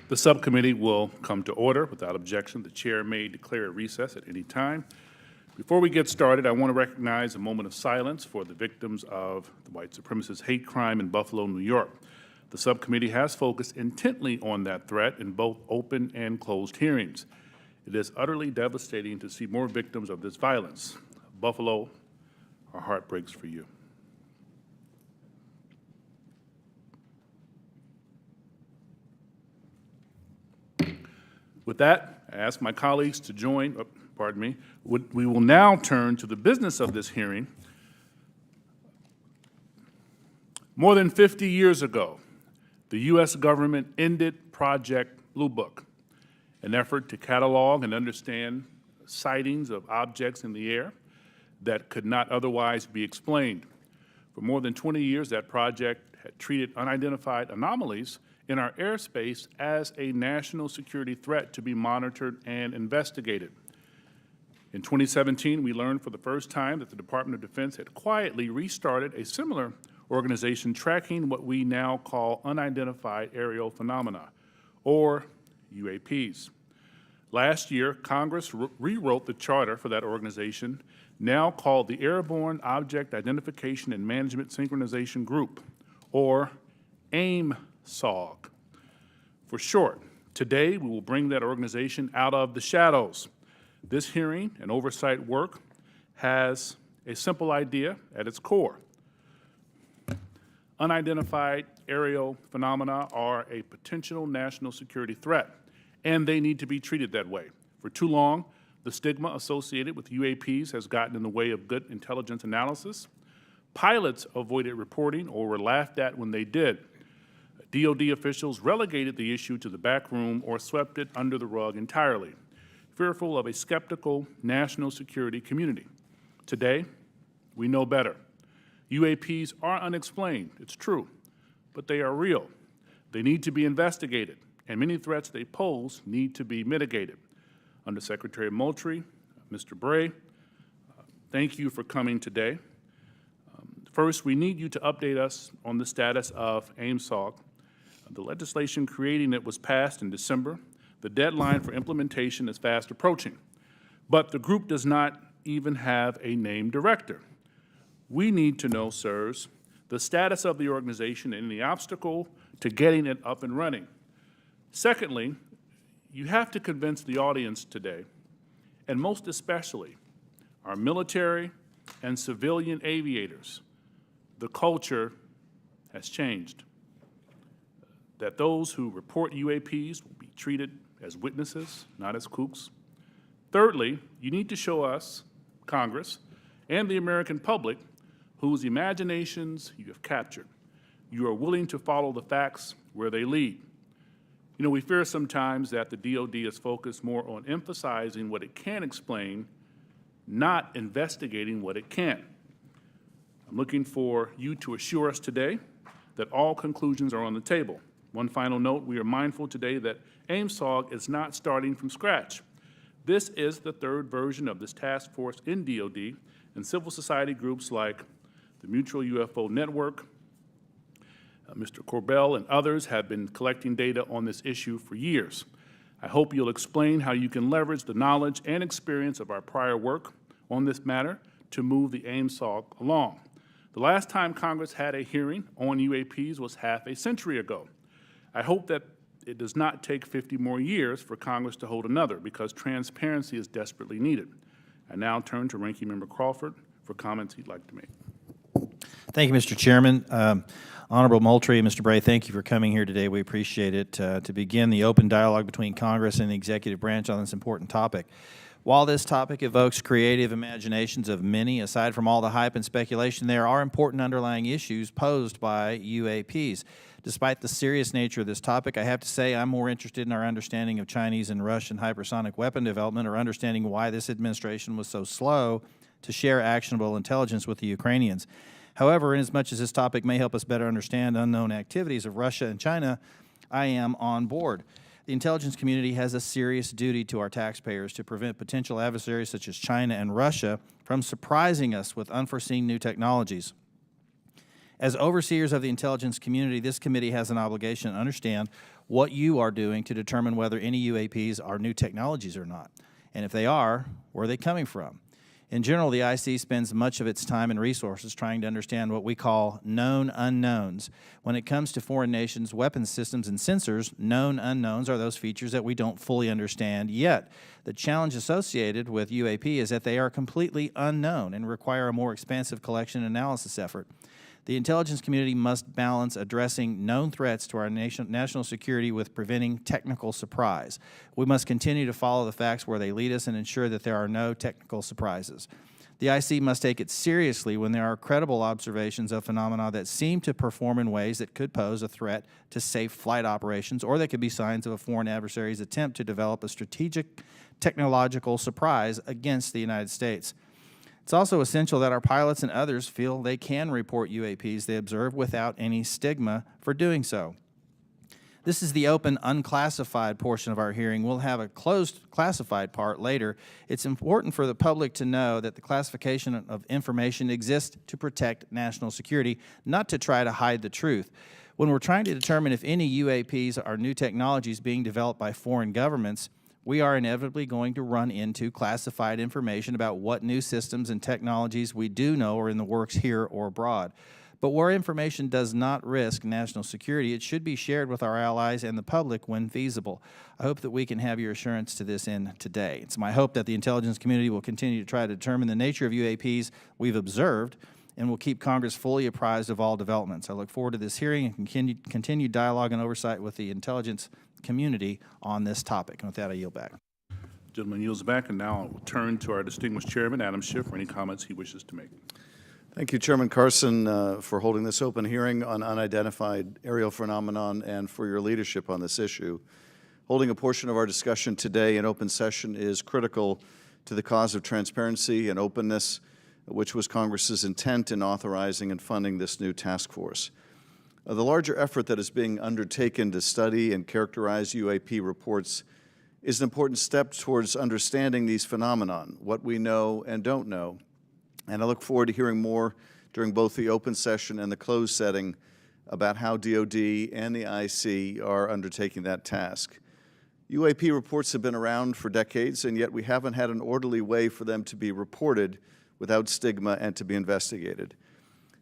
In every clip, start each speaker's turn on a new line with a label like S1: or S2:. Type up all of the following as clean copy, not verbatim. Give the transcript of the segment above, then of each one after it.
S1: The subcommittee will come to order. Without objection, the chair may declare a recess at any time. Before we get started, I want to recognize a moment of silence for the victims of the white supremacist hate crime in Buffalo, New York. The subcommittee has focused intently on that threat in both open and closed hearings. It is utterly devastating to see more victims of this violence. Buffalo, our heart breaks for you. With that, I ask my colleagues to join, we will now turn to the business of this hearing. More than 50 years ago, the U.S. government ended Project Blue Book, an effort to catalog and understand sightings of objects in the air that could not otherwise be explained. For more than 20 years, that project had treated unidentified anomalies in our airspace as a national security threat to be monitored and investigated. In 2017, we learned for the first time that the Department of Defense had quietly restarted a similar organization tracking what we now call Unidentified Aerial Phenomena, or UAPs. Last year, Congress rewrote the charter for that organization, now called the Airborne Object Identification and Management Synchronization Group, or AIM-SOG for short. Today, we will bring that organization out of the shadows. This hearing and oversight work has a simple idea at its core. Unidentified aerial phenomena are a potential national security threat, and they need to be treated that way. For too long, the stigma associated with UAPs has gotten in the way of good intelligence analysis. Pilots avoided reporting or were laughed at when they did. DoD officials relegated the issue to the back room or swept it under the rug entirely, fearful of a skeptical national security community. Today, we know better. UAPs are unexplained, it's true, but they are real. They need to be investigated, and many threats they pose need to be mitigated. Under Secretary Moultrie, Mr. Bray, thank you for coming today. First, we need you to update us on the status of AIM-SOG. The legislation creating it was passed in December. The deadline for implementation is fast approaching, but the group does not even have a named director. We need to know, sirs, the status of the organization and the obstacle to getting it up and running. Secondly, you have to convince the audience today, and most especially our military and civilian aviators, the culture has changed. That those who report UAPs will be treated as witnesses, not as kooks. Thirdly, you need to show us, Congress, and the American public whose imaginations you have captured. You are willing to follow the facts where they lead. You know, we fear sometimes that the DoD is focused more on emphasizing what it can explain, not investigating what it can't. I'm looking for you to assure us today that all conclusions are on the table. One final note, we are mindful today that AIM-SOG is not starting from scratch. This is the third version of this task force in DoD, and civil society groups like the Mutual UFO Network, Mr. Corbell and others have been collecting data on this issue for years. I hope you'll explain how you can leverage the knowledge and experience of our prior work on this matter to move the AIM-SOG along. The last time Congress had a hearing on UAPs was half a century ago. I hope that it does not take 50 more years for Congress to hold another, because transparency is desperately needed. I now turn to Ranking Member Crawford for comments he'd like to make.
S2: Thank you, Mr. Chairman. Honorable Moultrie and Mr. Bray, thank you for coming here today. We appreciate it. To begin the open dialogue between Congress and the executive branch on this important topic. While this topic evokes creative imaginations of many, aside from all the hype and speculation, there are important underlying issues posed by UAPs. Despite the serious nature of this topic, I have to say I'm more interested in our understanding of Chinese and Russian hypersonic weapon development, or understanding why this administration was so slow to share actionable intelligence with the Ukrainians. However, inasmuch as this topic may help us better understand unknown activities of Russia and China, I am on board. The intelligence community has a serious duty to our taxpayers to prevent potential adversaries such as China and Russia from surprising us with unforeseen new technologies. As overseers of the intelligence community, this committee has an obligation to understand what you are doing to determine whether any UAPs are new technologies or not. And if they are, where are they coming from? In general, the IC spends much of its time and resources trying to understand what we call known unknowns. When it comes to foreign nations' weapons systems and sensors, known unknowns are those features that we don't fully understand yet. The challenge associated with UAP is that they are completely unknown and require a more expansive collection and analysis effort. The intelligence community must balance addressing known threats to our national security with preventing technical surprise. We must continue to follow the facts where they lead us and ensure that there are no technical surprises. The IC must take it seriously when there are credible observations of phenomena that seem to perform in ways that could pose a threat to safe flight operations, or that could be signs of a foreign adversary's attempt to develop a strategic technological surprise against the United States. It's also essential that our pilots and others feel they can report UAPs they observe without any stigma for doing so. This is the open, unclassified portion of our hearing. We'll have a closed, classified part later. It's important for the public to know that the classification of information exists to protect national security, not to try to hide the truth. When we're trying to determine if any UAPs are new technologies being developed by foreign governments, we are inevitably going to run into classified information about what new systems and technologies we do know are in the works here or abroad. But where information does not risk national security, it should be shared with our allies and the public when feasible. I hope that we can have your assurance to this end today. It's my hope that the intelligence community will continue to try to determine the nature of UAPs we've observed and will keep Congress fully apprised of all developments. I look forward to this hearing and continued dialogue and oversight with the intelligence community on this topic. And with that, I yield back.
S1: Gentleman yields back, and now I'll turn to our distinguished chairman, Adam Schiff, for any comments he wishes to make.
S3: Thank you, Chairman Carson, for holding this open hearing on unidentified aerial phenomenon and for your leadership on this issue. Holding a portion of our discussion today in open session is critical to the cause of transparency and openness, which was Congress's intent in authorizing and funding this new task force. The larger effort that is being undertaken to study and characterize UAP reports is an important step towards understanding these phenomenon, what we know and don't know. And I look forward to hearing more during both the open session and the closed setting about how DOD and the IC are undertaking that task. UAP reports have been around for decades, and yet we haven't had an orderly way for them to be reported without stigma and to be investigated.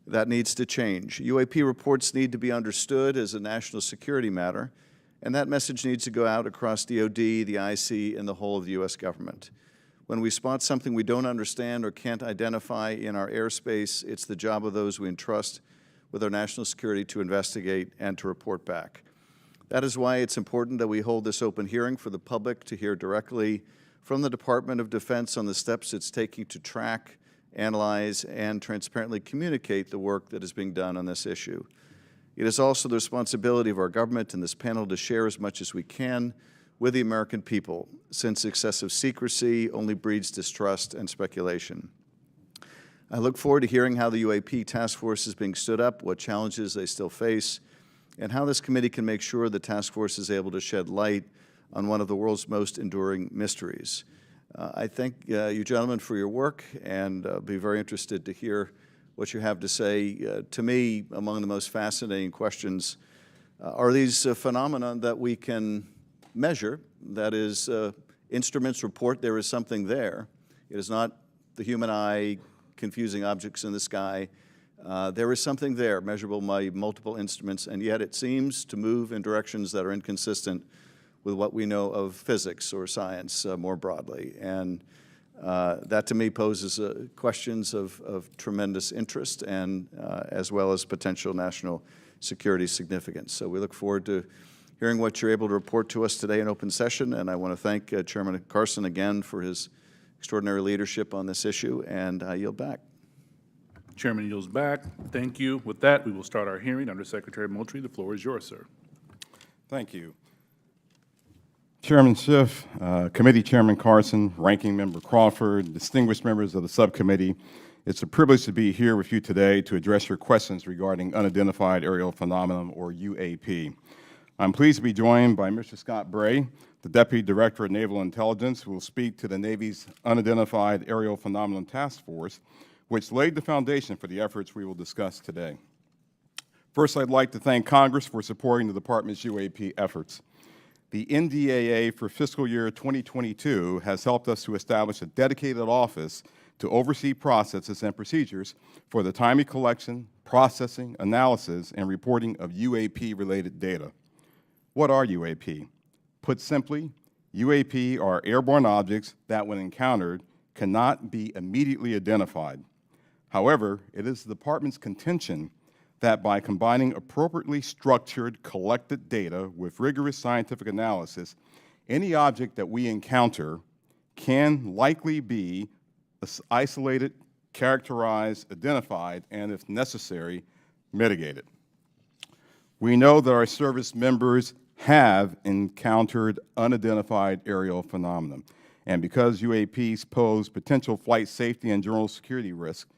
S3: That needs to change. UAP reports need to be understood as a national security matter, and that message needs to go out across DOD, the IC, and the whole of the U.S. government. When we spot something we don't understand or can't identify in our airspace, it's the job of those we entrust with our national security to investigate and to report back. That is why it's important that we hold this open hearing for the public to hear directly from the Department of Defense on the steps it's taking to track, analyze, and transparently communicate the work that is being done on this issue. It is also the responsibility of our government and this panel to share as much as we can with the American people, since excessive secrecy only breeds distrust and speculation. I look forward to hearing how the UAP task force is being stood up, what challenges they still face, and how this committee can make sure the task force is able to shed light on one of the world's most enduring mysteries. I thank you gentlemen for your work, and be very interested to hear what you have to say. To me, among the most fascinating questions are these phenomena that we can measure. That is, instruments report there is something there. It is not the human eye confusing objects in the sky. There is something there, measurable by multiple instruments, and yet it seems to move in directions that are inconsistent with what we know of physics or science more broadly. And that to me poses questions of tremendous interest and as well as potential national security significance. So we look forward to hearing what you're able to report to us today in open session, and I want to thank Chairman Carson again for his extraordinary leadership on this issue, and I yield back.
S1: Chairman yields back. Thank you. With that, we will start our hearing. Under Secretary Moultrie, the floor is yours, sir.
S4: Thank you. Chairman Schiff, Committee Chairman Carson, Ranking Member Crawford, distinguished members of the subcommittee, it's a privilege to be here with you today to address your questions regarding unidentified aerial phenomenon, or UAP. I'm pleased to be joined by Mr. Scott Bray, the Deputy Director of Naval Intelligence, who will speak to the Navy's Unidentified Aerial Phenomenon Task Force, which laid the foundation for the efforts we will discuss today. First, I'd like to thank Congress for supporting the Department's UAP efforts. The NDAA for fiscal year 2022 has helped us to establish a dedicated office to oversee processes and procedures for the timely collection, processing, analysis, and reporting of UAP-related data. What are UAP? Put simply, UAP are airborne objects that, when encountered, cannot be immediately identified. However, it is the Department's contention that by combining appropriately structured, collected data with rigorous scientific analysis, any object that we encounter can likely be isolated, characterized, identified, and if necessary, mitigated. We know that our service members have encountered unidentified aerial phenomena, and because UAPs pose potential flight safety and general security risks,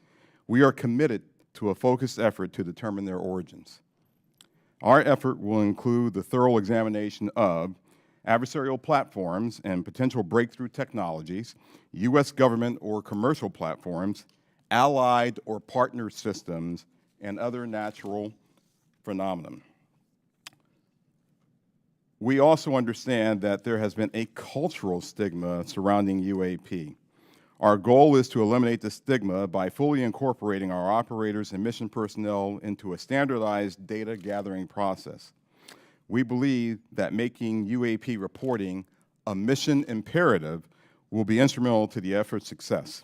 S4: we are committed to a focused effort to determine their origins. Our effort will include the thorough examination of adversarial platforms and potential breakthrough technologies, U.S. government or commercial platforms, allied or partner systems, and other natural phenomena. We also understand that there has been a cultural stigma surrounding UAP. Our goal is to eliminate the stigma by fully incorporating our operators and mission personnel into a standardized data gathering process. We believe that making UAP reporting a mission imperative will be instrumental to the effort's success.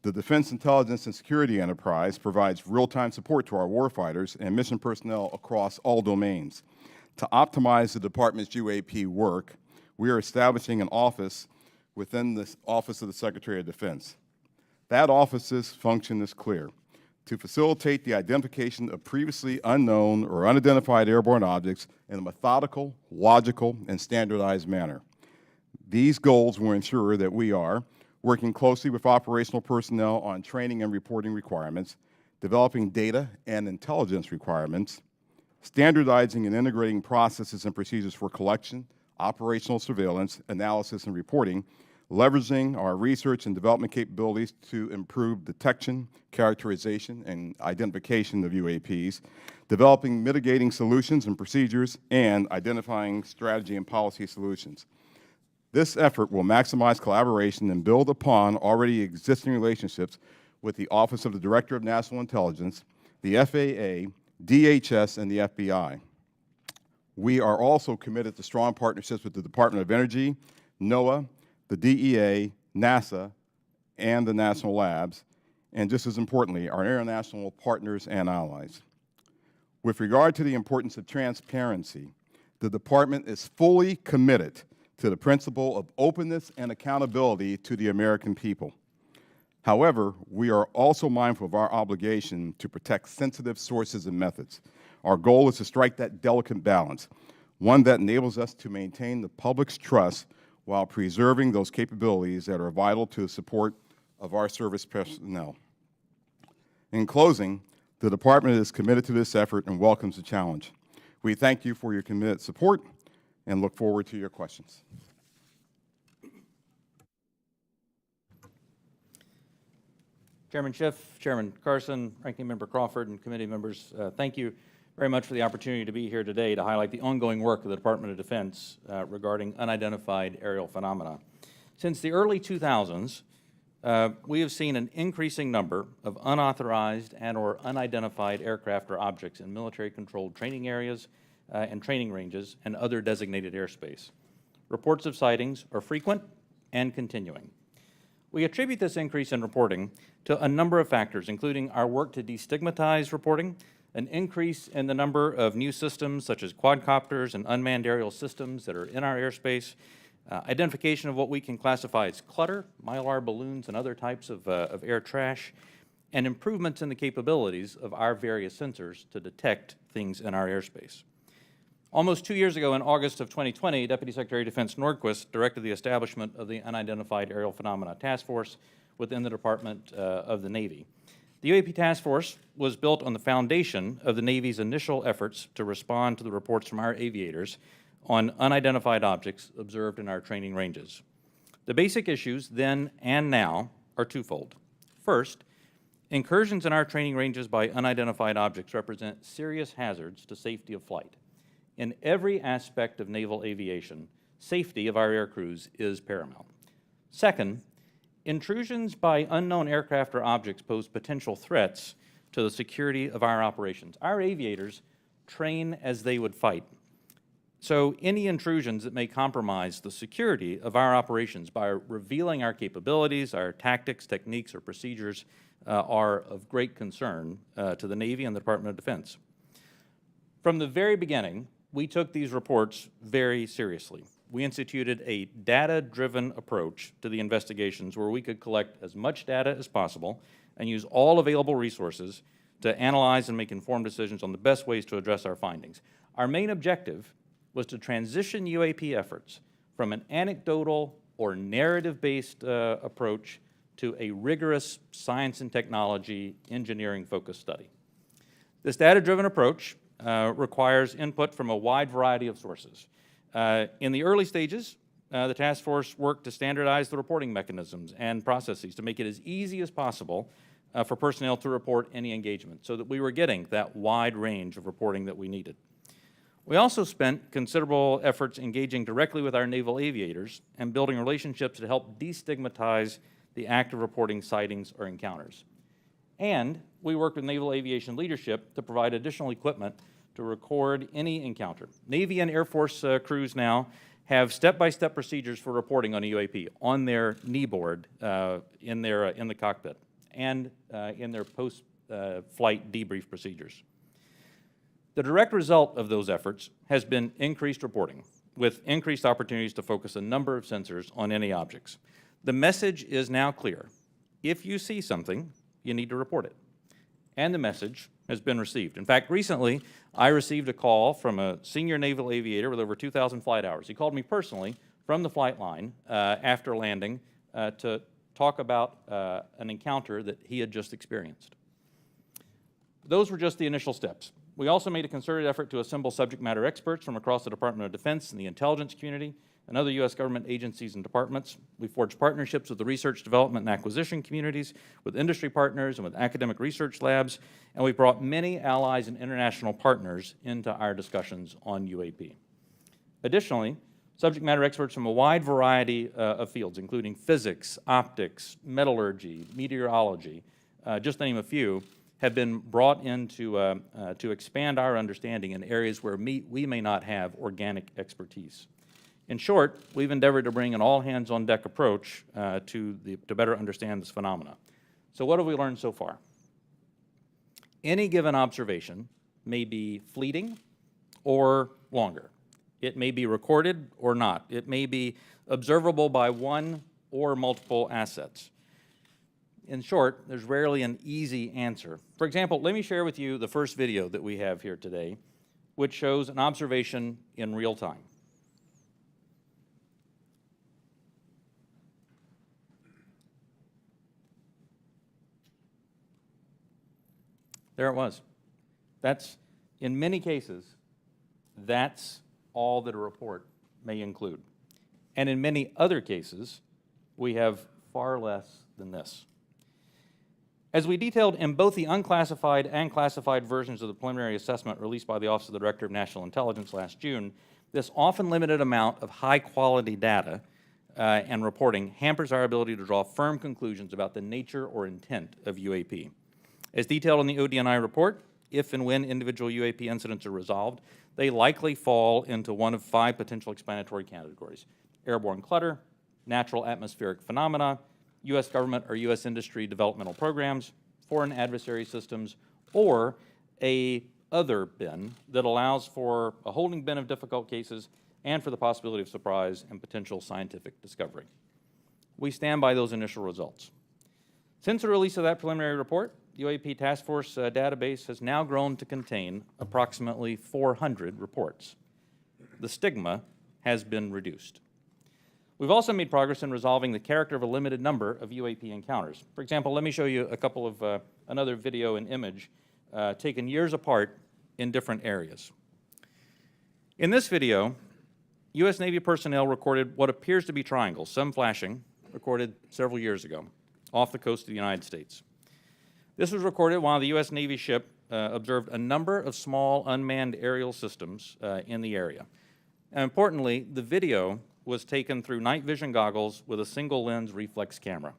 S4: The Defense Intelligence and Security Enterprise provides real-time support to our warfighters and mission personnel across all domains. To optimize the Department's UAP work, we are establishing an office within the Office of the Secretary of Defense. That office's function is clear: to facilitate the identification of previously unknown or unidentified airborne objects in a methodical, logical, and standardized manner. These goals will ensure that we are working closely with operational personnel on training and reporting requirements, developing data and intelligence requirements, standardizing and integrating processes and procedures for collection, operational surveillance, analysis, and reporting, leveraging our research and development capabilities to improve detection, characterization, and identification of UAPs, developing mitigating solutions and procedures, and identifying strategy and policy solutions. This effort will maximize collaboration and build upon already existing relationships with the Office of the Director of National Intelligence, the FAA, DHS, and the FBI. We are also committed to strong partnerships with the Department of Energy, NOAA, the DEA, NASA, and the national labs, and just as importantly, our international partners and allies. With regard to the importance of transparency, the Department is fully committed to the principle of openness and accountability to the American people. However, we are also mindful of our obligation to protect sensitive sources and methods. Our goal is to strike that delicate balance, one that enables us to maintain the public's trust while preserving those capabilities that are vital to the support of our service personnel. In closing, the Department is committed to this effort and welcomes the challenge. We thank you for your committed support and look forward to your questions.
S5: Chairman Schiff, Chairman Carson, Ranking Member Crawford, and committee members, thank you very much for the opportunity to be here today to highlight the ongoing work of the Department of Defense regarding unidentified aerial phenomena. Since the early 2000s, we have seen an increasing number of unauthorized and or unidentified aircraft or objects in military-controlled training areas and training ranges and other designated airspace. Reports of sightings are frequent and continuing. We attribute this increase in reporting to a number of factors, including our work to destigmatize reporting, an increase in the number of new systems such as quadcopters and unmanned aerial systems that are in our airspace, identification of what we can classify as clutter, mylar balloons, and other types of air trash, and improvements in the capabilities of our various sensors to detect things in our airspace. Almost 2 years ago, in August of 2020, Deputy Secretary of Defense Nordquist directed the establishment of the Unidentified Aerial Phenomena Task Force within the Department of the Navy. The UAP Task Force was built on the foundation of the Navy's initial efforts to respond to the reports from our aviators on unidentified objects observed in our training ranges. The basic issues then and now are twofold. First, Incursions in our training ranges by unidentified objects represent serious hazards to safety of flight. In every aspect of naval aviation, safety of our air crews is paramount. Second, intrusions by unknown aircraft or objects pose potential threats to the security of our operations. Our aviators train as they would fight. So any intrusions that may compromise the security of our operations by revealing our capabilities, our tactics, techniques, or procedures are of great concern to the Navy and the Department of Defense. From the very beginning, we took these reports very seriously. We instituted a data-driven approach to the investigations where we could collect as much data as possible and use all available resources to analyze and make informed decisions on the best ways to address our findings. Our main objective was to transition UAP efforts from an anecdotal or narrative-based approach to a rigorous science and technology engineering-focused study. This data-driven approach requires input from a wide variety of sources. In the early stages, the task force worked to standardize the reporting mechanisms and processes to make it as easy as possible for personnel to report any engagement so that we were getting that wide range of reporting that we needed. We also spent considerable efforts engaging directly with our naval aviators and building relationships to help destigmatize the act of reporting sightings or encounters. And we worked with naval aviation leadership to provide additional equipment to record any encounter. Navy and Air Force crews now have step-by-step procedures for reporting on a UAP on their knee board in the cockpit and in their post-flight debrief procedures. The direct result of those efforts has been increased reporting, with increased opportunities to focus a number of sensors on any objects. The message is now clear. If you see something, you need to report it. And the message has been received. In fact, recently, I received a call from a senior naval aviator with over 2,000 flight hours. He called me personally from the flight line after landing to talk about an encounter that he had just experienced. Those were just the initial steps. We also made a concerted effort to assemble subject matter experts from across the Department of Defense and the intelligence community and other U.S. government agencies and departments. We forged partnerships with the research, development, and acquisition communities, with industry partners, and with academic research labs, and we brought many allies and international partners into our discussions on UAP. Additionally, subject matter experts from a wide variety of fields, including physics, optics, metallurgy, meteorology, just to name a few, have been brought in to expand our understanding in areas where we may not have organic expertise. In short, we've endeavored to bring an all-hands-on-deck approach to better understand this phenomena. So what have we learned so far? Any given observation may be fleeting or longer. It may be recorded or not. It may be observable by one or multiple assets. In short, there's rarely an easy answer. For example, let me share with you the first video that we have here today, which shows an observation in real time. There it was. That's, in many cases, that's all that a report may include. And in many other cases, we have far less than this. As we detailed in both the unclassified and classified versions of the preliminary assessment released by the Office of the Director of National Intelligence last June, this often limited amount of high-quality data and reporting hampers our ability to draw firm conclusions about the nature or intent of UAP. As detailed in the ODNI report, if and when individual UAP incidents are resolved, they likely fall into one of 5 potential explanatory categories: airborne clutter, natural atmospheric phenomena, U.S. government or U.S. industry developmental programs, foreign adversary systems, or a other bin that allows for a holding bin of difficult cases and for the possibility of surprise and potential scientific discovery. We stand by those initial results. Since the release of that preliminary report, the UAP Task Force database has now grown to contain approximately 400 reports. The stigma has been reduced. We've also made progress in resolving the character of a limited number of UAP encounters. For example, let me show you a couple of another video and image taken years apart in different areas. In this video, U.S. Navy personnel recorded what appears to be triangles, some flashing, recorded several years ago, off the coast of the United States. This was recorded while the U.S. Navy ship observed a number of small unmanned aerial systems in the area. And importantly, the video was taken through night vision goggles with a single lens reflex camera.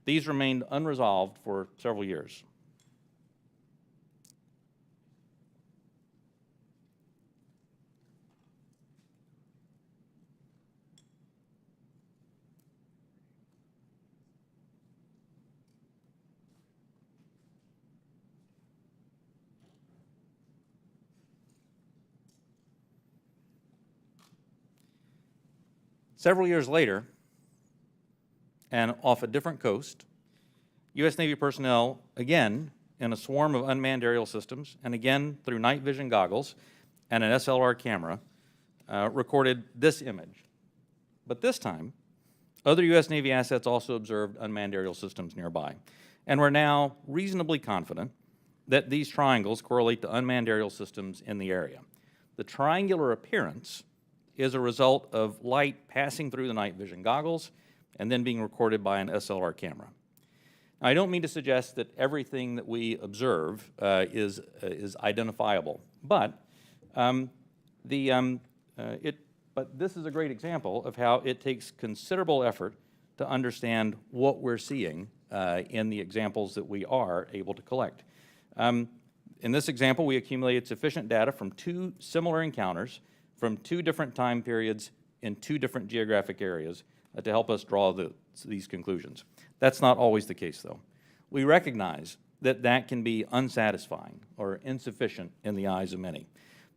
S5: These remained unresolved for several years. Several years later, and off a different coast, U.S. Navy personnel, again in a swarm of unmanned aerial systems, and again through night vision goggles and an SLR camera, recorded this image. But this time, other U.S. Navy assets also observed unmanned aerial systems nearby, and we're now reasonably confident that these triangles correlate to unmanned aerial systems in the area. The triangular appearance is a result of light passing through the night vision goggles and then being recorded by an SLR camera. Now, I don't mean to suggest that everything that we observe is identifiable, but this is a great example of how it takes considerable effort to understand what we're seeing in the examples that we are able to collect. In this example, we accumulated sufficient data from 2 similar encounters from 2 different time periods in 2 different geographic areas to help us draw these conclusions. That's not always the case, though. We recognize that that can be unsatisfying or insufficient in the eyes of many.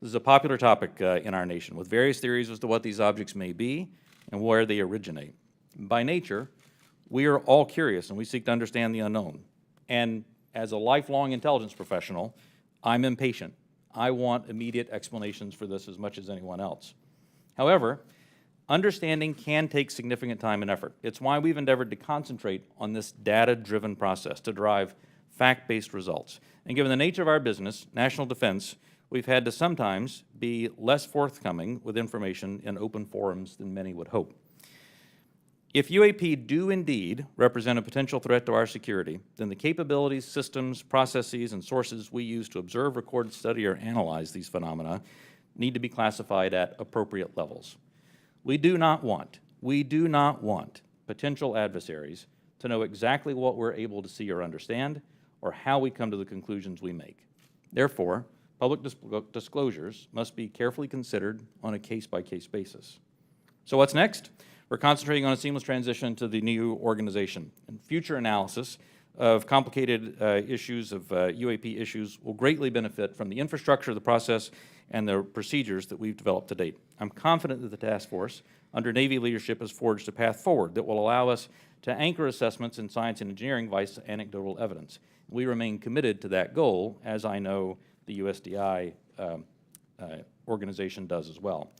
S5: This is a popular topic in our nation, with various theories as to what these objects may be and where they originate. By nature, we are all curious and we seek to understand the unknown. And as a lifelong intelligence professional, I'm impatient. I want immediate explanations for this as much as anyone else. However, understanding can take significant time and effort. It's why we've endeavored to concentrate on this data-driven process to derive fact-based results. And given the nature of our business, national defense, we've had to sometimes be less forthcoming with information in open forums than many would hope. If UAP do indeed represent a potential threat to our security, then the capabilities, systems, processes, and sources we use to observe, record, study, or analyze these phenomena need to be classified at appropriate levels. We do not want potential adversaries to know exactly what we're able to see or understand, or how we come to the conclusions we make. Therefore, public disclosures must be carefully considered on a case-by-case basis. So what's next? We're concentrating on a seamless transition to the new organization, and future analysis of complicated issues of UAP issues will greatly benefit from the infrastructure, the process, and the procedures that we've developed to date. I'm confident that the task force, under Navy leadership, has forged a path forward that will allow us to anchor assessments in science and engineering via anecdotal evidence. We remain committed to that goal, as I know the USDI organization does as well.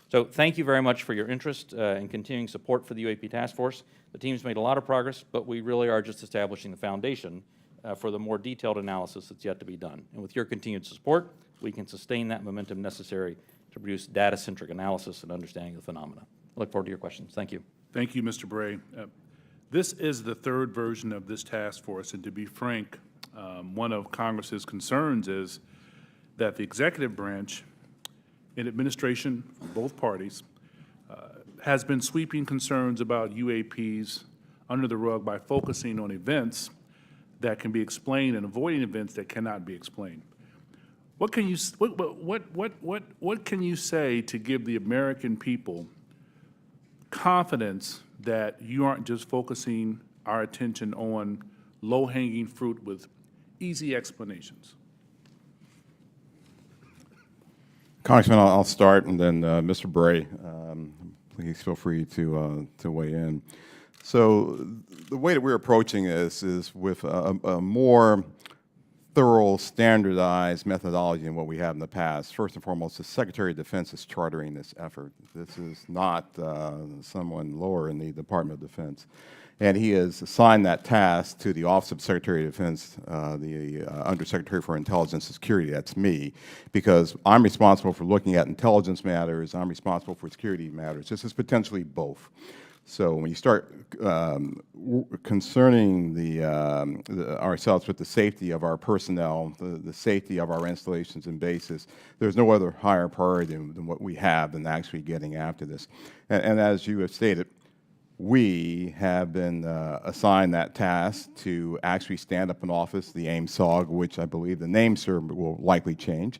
S5: So thank you very much for your interest and continuing support for the UAP Task Force. The team's made a lot of progress, but we really are just establishing the foundation for the more detailed analysis that's yet to be done. And with your continued support, we can sustain that momentum necessary to produce data-centric analysis and understanding of the phenomena. I look forward to your questions. Thank you.
S1: Thank you, Mr. Bray. This is the 3rd version of this task force, and to be frank, one of Congress's concerns is that the executive branch and administration from both parties has been sweeping concerns about UAPs under the rug by focusing on events that can be explained and avoiding events that cannot be explained. What can you say to give the American people confidence that you aren't just focusing our attention on low-hanging fruit with easy explanations?
S4: Congressman, I'll start, and then Mr. Bray, please feel free to weigh in. So the way that we're approaching this is with a more thorough, standardized methodology than what we have in the past. First and foremost, the Secretary of Defense is chartering this effort. This is not someone lower in the Department of Defense. And he has assigned that task to the Office of Secretary of Defense, the Undersecretary for Intelligence and Security, that's me, because I'm responsible for looking at intelligence matters, I'm responsible for security matters. This is potentially both. So when you start concerning ourselves with the safety of our personnel, the safety of our installations and bases, there's no other higher priority than what we have than actually getting after this. And as you have stated, we have been assigned that task to actually stand up an office, the AIM-SOG, which I believe the name, sir, will likely change.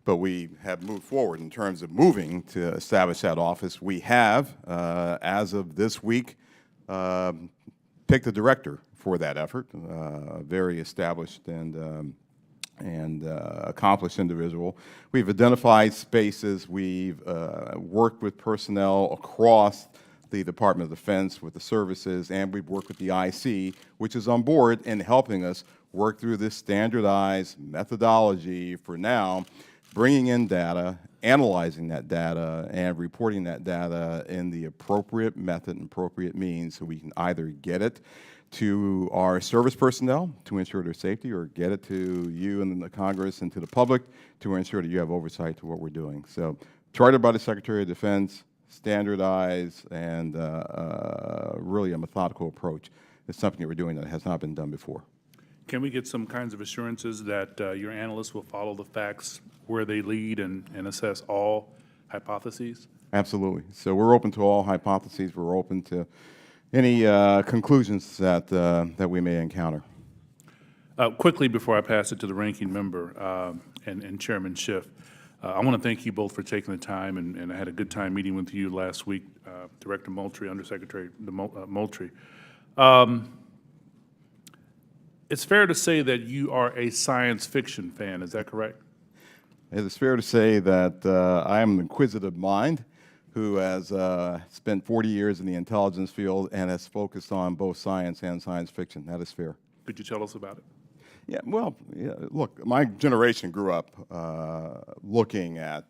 S4: But we have moved forward in terms of moving to establish that office. We have, as of this week, picked a director for that effort, a very established and accomplished individual. We've identified spaces. We've worked with personnel across the Department of Defense, with the services, and we've worked with the IC, which is on board in helping us work through this standardized methodology for now, bringing in data, analyzing that data, and reporting that data in the appropriate method and appropriate means so we can either get it to our service personnel to ensure their safety, or get it to you and the Congress and to the public to ensure that you have oversight to what we're doing. So, chartered by the Secretary of Defense, standardized, and really a methodical approach is something that we're doing that has not been done before.
S1: Can we get some kinds of assurances that your analysts will follow the facts where they lead and assess all hypotheses?
S4: Absolutely. So we're open to all hypotheses. We're open to any conclusions that we may encounter.
S1: Quickly, before I pass it to the ranking member and Chairman Schiff, I want to thank you both for taking the time, and I had a good time meeting with you last week, Director Moultrie, Undersecretary Moultrie. It's fair to say that you are a science fiction fan, is that correct?
S4: It is fair to say that I am an inquisitive mind who has spent 40 years in the intelligence field and has focused on both science and science fiction. That is fair.
S1: Could you tell us about it?
S4: Yeah, well, yeah, look, my generation grew up looking at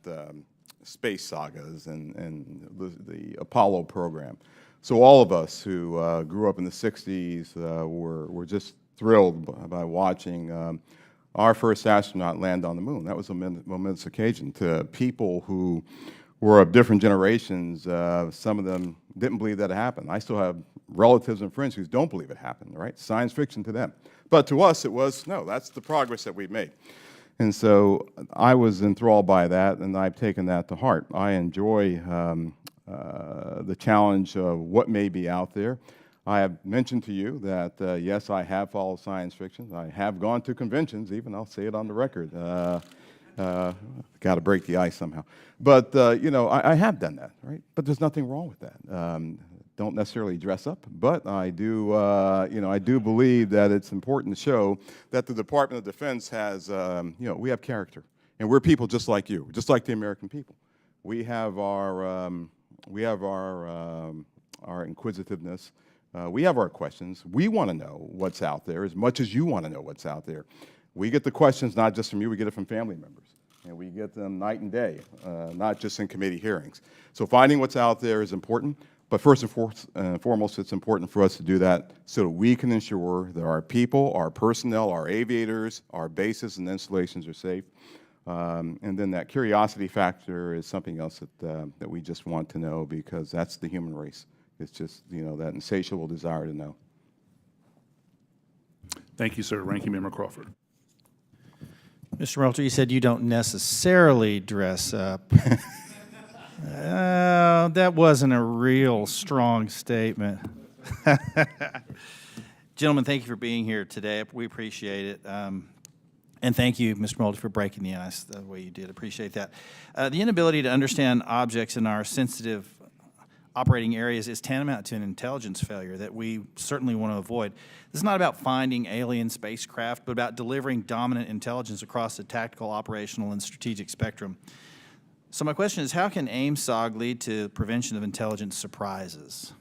S4: space sagas and the Apollo program. So all of us who grew up in the 60s were just thrilled by watching our first astronaut land on the moon. That was a momentous occasion. To people who were of different generations, some of them didn't believe that it happened. I still have relatives and friends who don't believe it happened, right? Science fiction to them. But to us, it was, no, that's the progress that we've made. And so I was enthralled by that, and I've taken that to heart. I enjoy the challenge of what may be out there. I have mentioned to you that, yes, I have followed science fiction. I have gone to conventions, even. I'll say it on the record. Got to break the ice somehow. But, you know, I have done that, right? But there's nothing wrong with that. Don't necessarily dress up, but I do, you know, I do believe that it's important to show that the Department of Defense has, you know, we have character, and we're people just like you, just like the American people. We have our inquisitiveness. We have our questions. We want to know what's out there as much as you want to know what's out there. We get the questions not just from you, we get it from family members. And we get them night and day, not just in committee hearings. So finding what's out there is important, but first and foremost, it's important for us to do that so that we can ensure that our people, our personnel, our aviators, our bases and installations are safe. And then that curiosity factor is something else that we just want to know, because that's the human race. It's just, you know, that insatiable desire to know.
S1: Thank you, sir. Ranking Member Crawford.
S2: Mr. Moultrie, you said you don't necessarily dress up. That wasn't a real strong statement. Gentlemen, thank you for being here today. We appreciate it. And thank you, Mr. Moultrie, for breaking the ice the way you did. Appreciate that. The inability to understand objects in our sensitive operating areas is tantamount to an intelligence failure that we certainly want to avoid. This is not about finding alien spacecraft, but about delivering dominant intelligence across the tactical, operational, and strategic spectrum. So my question is, how can AIM-SOG lead to prevention of intelligence surprises?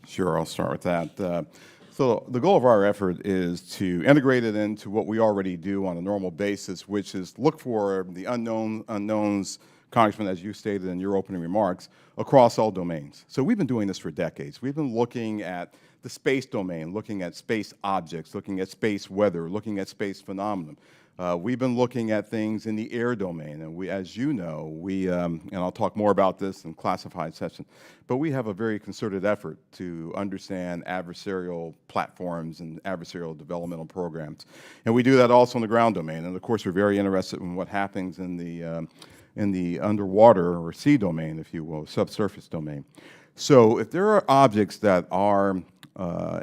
S4: Sure, I'll start with that. So the goal of our effort is to integrate it into what we already do on a normal basis, which is look for the unknowns, Congressman, as you stated in your opening remarks, across all domains. So we've been doing this for decades. We've been looking at the space domain, looking at space objects, looking at space weather, looking at space phenomenon. We've been looking at things in the air domain, and we, as you know, and I'll talk more about this in classified session, but we have a very concerted effort to understand adversarial platforms and adversarial developmental programs. And we do that also in the ground domain. And of course, we're very interested in what happens in the underwater or sea domain, if you will, subsurface domain. So if there are objects that our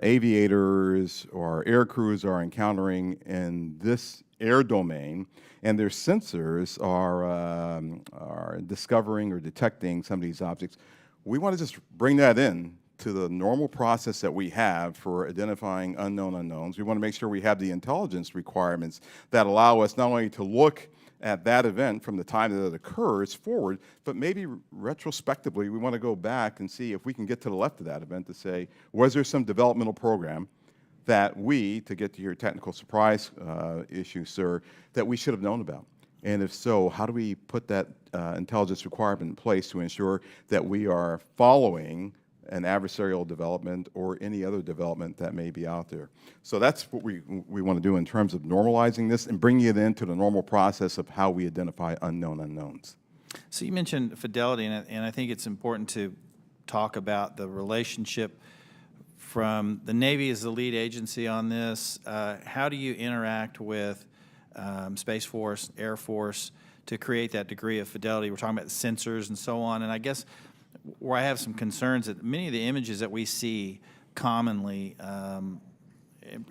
S4: aviators or air crews are encountering in this air domain, and their sensors are discovering or detecting some of these objects, we want to just bring that in to the normal process that we have for identifying unknown unknowns. We want to make sure we have the intelligence requirements that allow us not only to look at that event from the time that it occurs forward, but maybe retrospectively we want to go back and see if we can get to the left of that event to say, was there some developmental program that we, to get to your technical surprise issue, sir, that we should have known about? And if so, how do we put that intelligence requirement in place to ensure that we are following an adversarial development or any other development that may be out there? So that's what we want to do in terms of normalizing this and bringing it into the normal process of how we identify unknown unknowns.
S2: So you mentioned fidelity, and I think it's important to talk about the relationship from the Navy as the lead agency on this. How do you interact with Space Force, Air Force to create that degree of fidelity? We're talking about sensors and so on, and I guess where I have some concerns that many of the images that we see commonly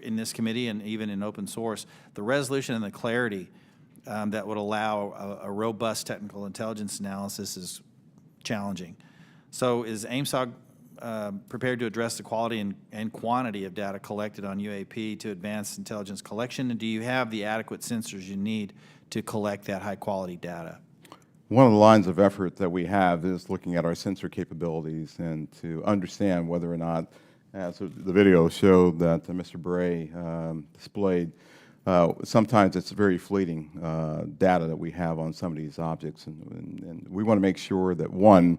S2: in this committee and even in open source, the resolution and the clarity that would allow a robust technical intelligence analysis is challenging. So is AIMSOG prepared to address the quality and quantity of data collected on UAP to advance intelligence collection, and do you have the adequate sensors you need to collect that high-quality data?
S4: One of the lines of effort that we have is looking at our sensor capabilities and to understand whether or not, as the video showed that Mr. Bray displayed, sometimes it's very fleeting data that we have on some of these objects. And we want to make sure that, one,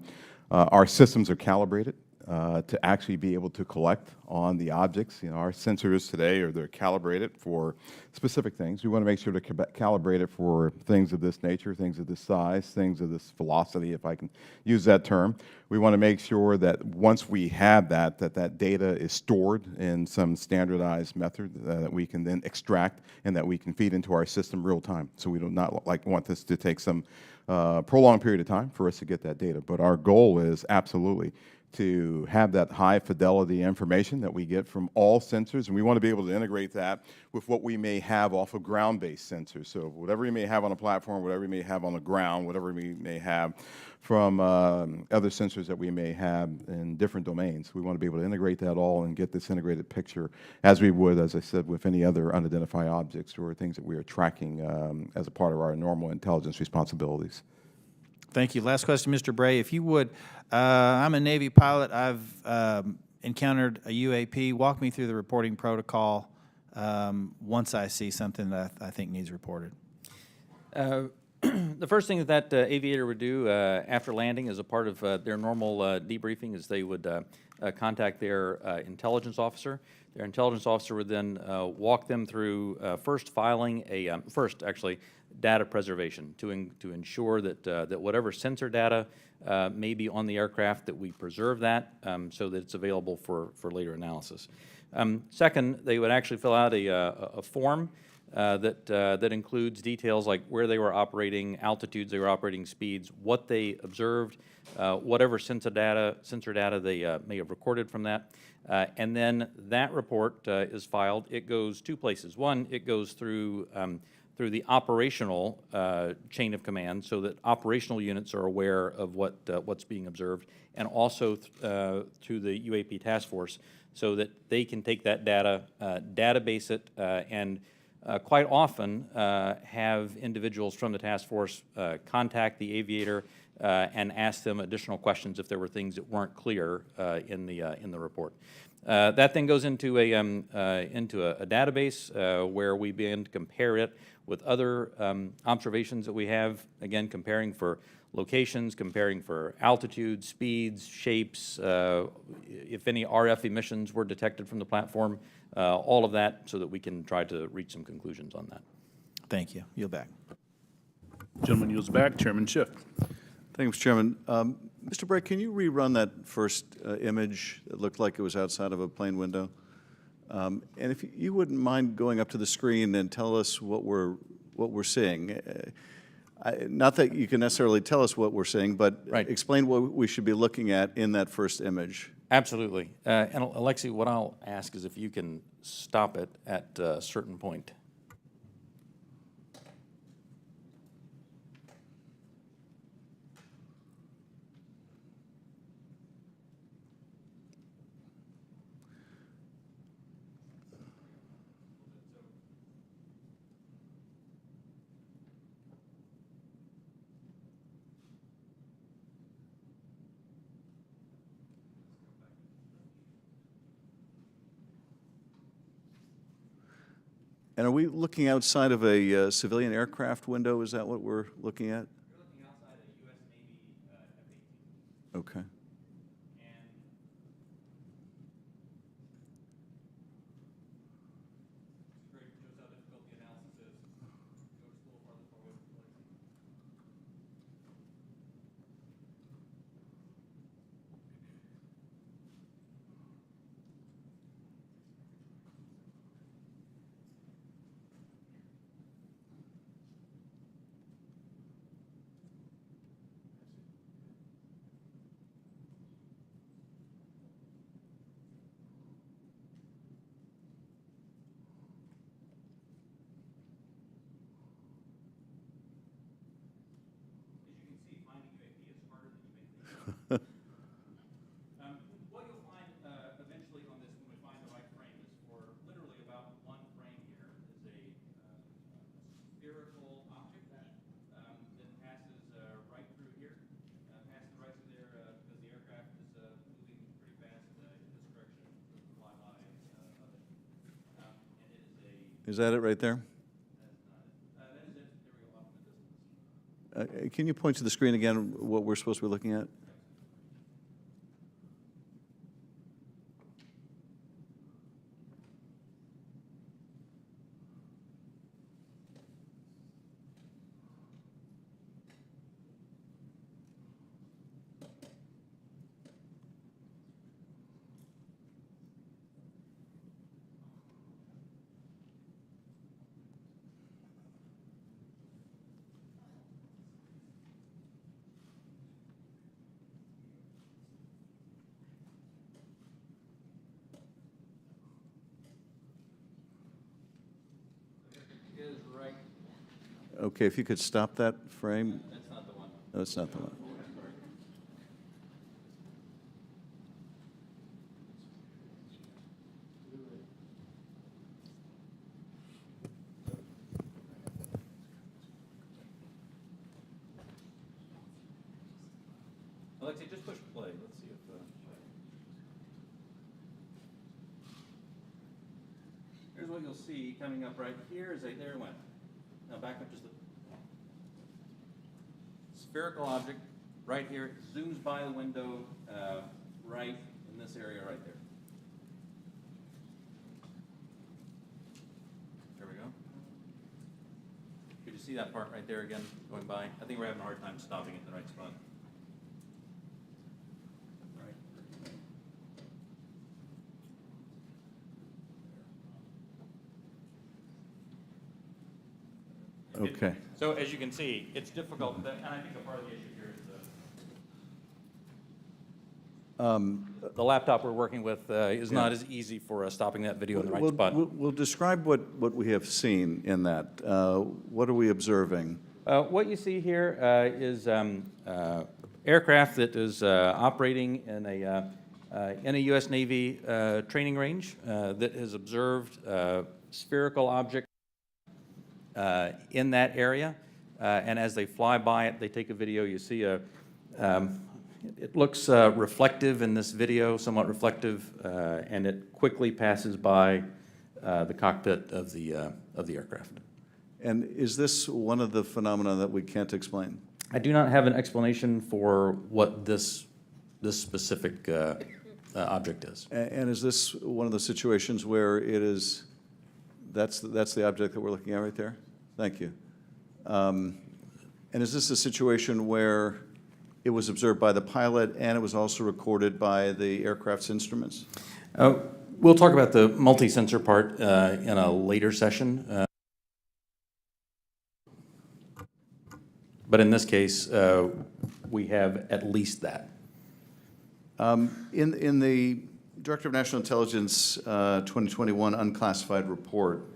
S4: our systems are calibrated to actually be able to collect on the objects. You know, our sensors today they're calibrated for specific things. We want to make sure they're calibrated for things of this nature, things of this size, things of this velocity, if I can use that term. We want to make sure that once we have that data is stored in some standardized method that we can then extract and that we can feed into our system real time. So we do not want this to take some prolonged period of time for us to get that data. But our goal is absolutely to have that high fidelity information that we get from all sensors, and we want to be able to integrate that with what we may have off of ground-based sensors. So whatever you may have on a platform, whatever you may have on the ground, whatever we may have from other sensors that we may have in different domains, we want to be able to integrate that all and get this integrated picture as we would, as I said, with any other unidentified objects or things that we are tracking as a part of our normal intelligence responsibilities.
S2: Thank you. Last question, Mr. Bray, if you would. I'm a Navy pilot. I've encountered a UAP. Walk me through the reporting protocol once I see something that I think needs reported.
S5: The first thing that aviator would do after landing as a part of their normal debriefing is they would contact their intelligence officer. Their intelligence officer would then walk them through first filing data preservation to ensure that whatever sensor data may be on the aircraft, that we preserve that so that it's available for later analysis. Second, they would actually fill out a form that includes details like where they were operating, altitudes they were operating, speeds, what they observed, whatever sensor data they may have recorded from that. And then that report is filed. It goes two places. One, it goes through the operational chain of command so that operational units are aware of what's being observed, and also through the UAP task force so that they can take that data, database it, and quite often have individuals from the task force contact the aviator and ask them additional questions if there were things that weren't clear in the report. That then goes into a database where we begin to compare it with other observations that we have, again, comparing for locations, comparing for altitude, speeds, shapes, if any RF emissions were detected from the platform, all of that so that we can try to reach some conclusions on that.
S2: Thank you. Yield back.
S1: Gentleman yields back. Chairman Schiff.
S3: Thank you, Mr. Chairman. Mr. Bray, can you rerun that first image? It looked like it was outside of a plane window. And if you wouldn't mind going up to the screen and tell us what we're seeing. Not that you can necessarily tell us what we're seeing, but
S5: Right.
S3: explain what we should be looking at in that first image.
S5: Absolutely. And Alexi, what I'll ask is if you can stop it at a certain point.
S3: And are we looking outside of a civilian aircraft window? Is that what we're looking at?
S5: You're looking outside a U.S. Navy F-18.
S3: Okay.
S5: And it's great, shows how difficult the analysis is. Go just a little farther forward. What you'll find eventually on this, when we find the right frame, is for literally about one frame here is a spherical object that passes right through here, passes right through there because the aircraft is moving pretty fast in this direction to the flyby of it. And it is a,
S3: Is that it right there?
S5: that is it. There we go, off in the distance.
S3: Can you point to the screen again what we're supposed to be looking at?
S5: Is right.
S3: Okay, if you could stop that frame.
S5: That's not the one.
S3: No, it's not the one.
S5: Alexi, just push play. Let's see if. Here's what you'll see coming up right here is there it went. Now back up just a spherical object right here. It zooms by the window right in this area right there. There we go. Could you see that part right there again going by? I think we're having a hard time stopping it in the right spot.
S3: Okay.
S5: So as you can see, it's difficult, and I think a part of the issue here is the laptop we're working with is not as easy for stopping that video in the right spot.
S3: We'll describe what we have seen in that. What are we observing?
S5: What you see here is aircraft that is operating in a U.S. Navy training range that has observed spherical object in that area, and as they fly by it, they take a video. You see it looks reflective in this video, somewhat reflective, and it quickly passes by the cockpit of the aircraft.
S3: And is this one of the phenomena that we can't explain?
S5: I do not have an explanation for what this specific object is.
S3: And is this one of the situations where it is, that's the object that we're looking at right there? Thank you. And is this a situation where it was observed by the pilot and it was also recorded by the aircraft's instruments?
S5: We'll talk about the multi-sensor part in a later session. But in this case, we have at least that.
S3: In the Director of National Intelligence 2021 unclassified report,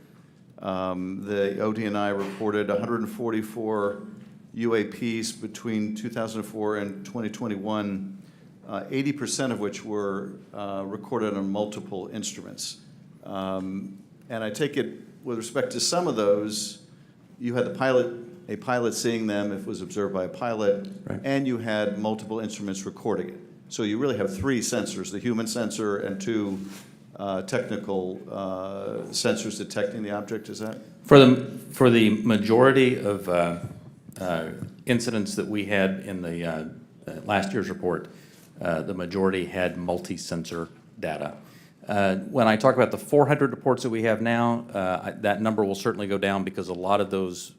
S3: the ODNI reported 144 UAPs between 2004 and 2021, 80% of which were recorded on multiple instruments. And I take it, with respect to some of those, you had a pilot seeing them if it was observed by a pilot,
S5: right,
S3: and you had multiple instruments recording it. So you really have three sensors, the human sensor and two technical sensors detecting the object, is that?
S5: For the majority of incidents that we had in the last year's report, the majority had multi-sensor data. When I talk about the 400 reports that we have now, that number will certainly go down because a lot of those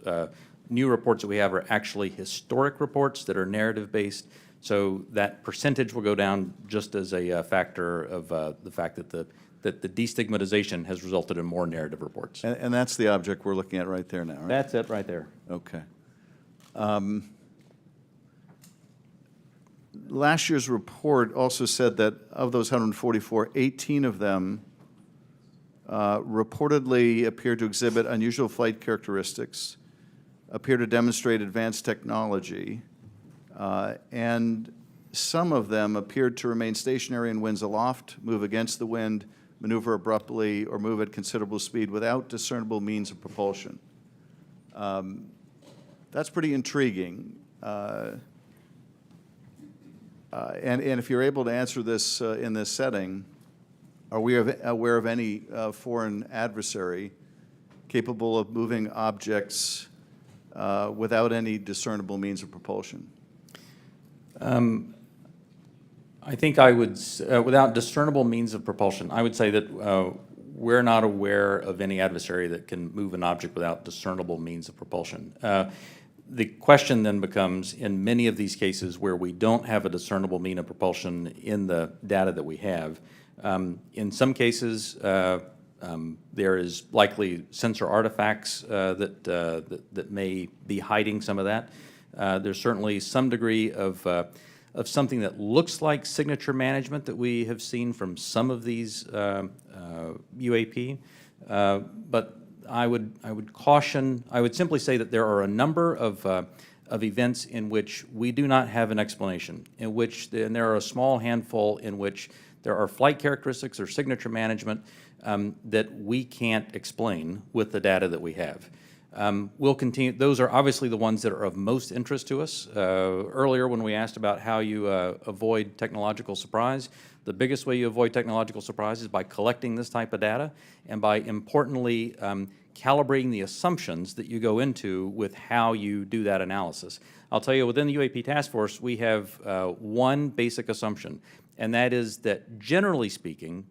S5: new reports that we have are actually historic reports that are narrative-based. So that percentage will go down just as a factor of the fact that the destigmatization has resulted in more narrative reports.
S3: And that's the object we're looking at right there now, right?
S5: That's it right there.
S3: Okay. Last year's report also said that of those 144, 18 of them reportedly appeared to exhibit unusual flight characteristics, appear to demonstrate advanced technology, and some of them appeared to remain stationary in winds aloft, move against the wind, maneuver abruptly, or move at considerable speed without discernible means of propulsion. That's pretty intriguing. And if you're able to answer this in this setting, are we aware of any foreign adversary capable of moving objects without any discernible means of propulsion?
S5: I think I would, without discernible means of propulsion, I would say that we're not aware of any adversary that can move an object without discernible means of propulsion. The question then becomes, in many of these cases where we don't have a discernible mean of propulsion in the data that we have, in some cases there is likely sensor artifacts that may be hiding some of that. There's certainly some degree of something that looks like signature management that we have seen from some of these UAP, but I would caution. I would simply say that there are a number of events in which we do not have an explanation, and there are a small handful in which there are flight characteristics or signature management that we can't explain with the data that we have. We'll continue. Those are obviously the ones that are of most interest to us. Earlier, when we asked about how you avoid technological surprise, the biggest way you avoid technological surprise is by collecting this type of data and by, importantly, calibrating the assumptions that you go into with how you do that analysis. I'll tell you, within the UAP task force, we have one basic assumption, and that is that generally speaking,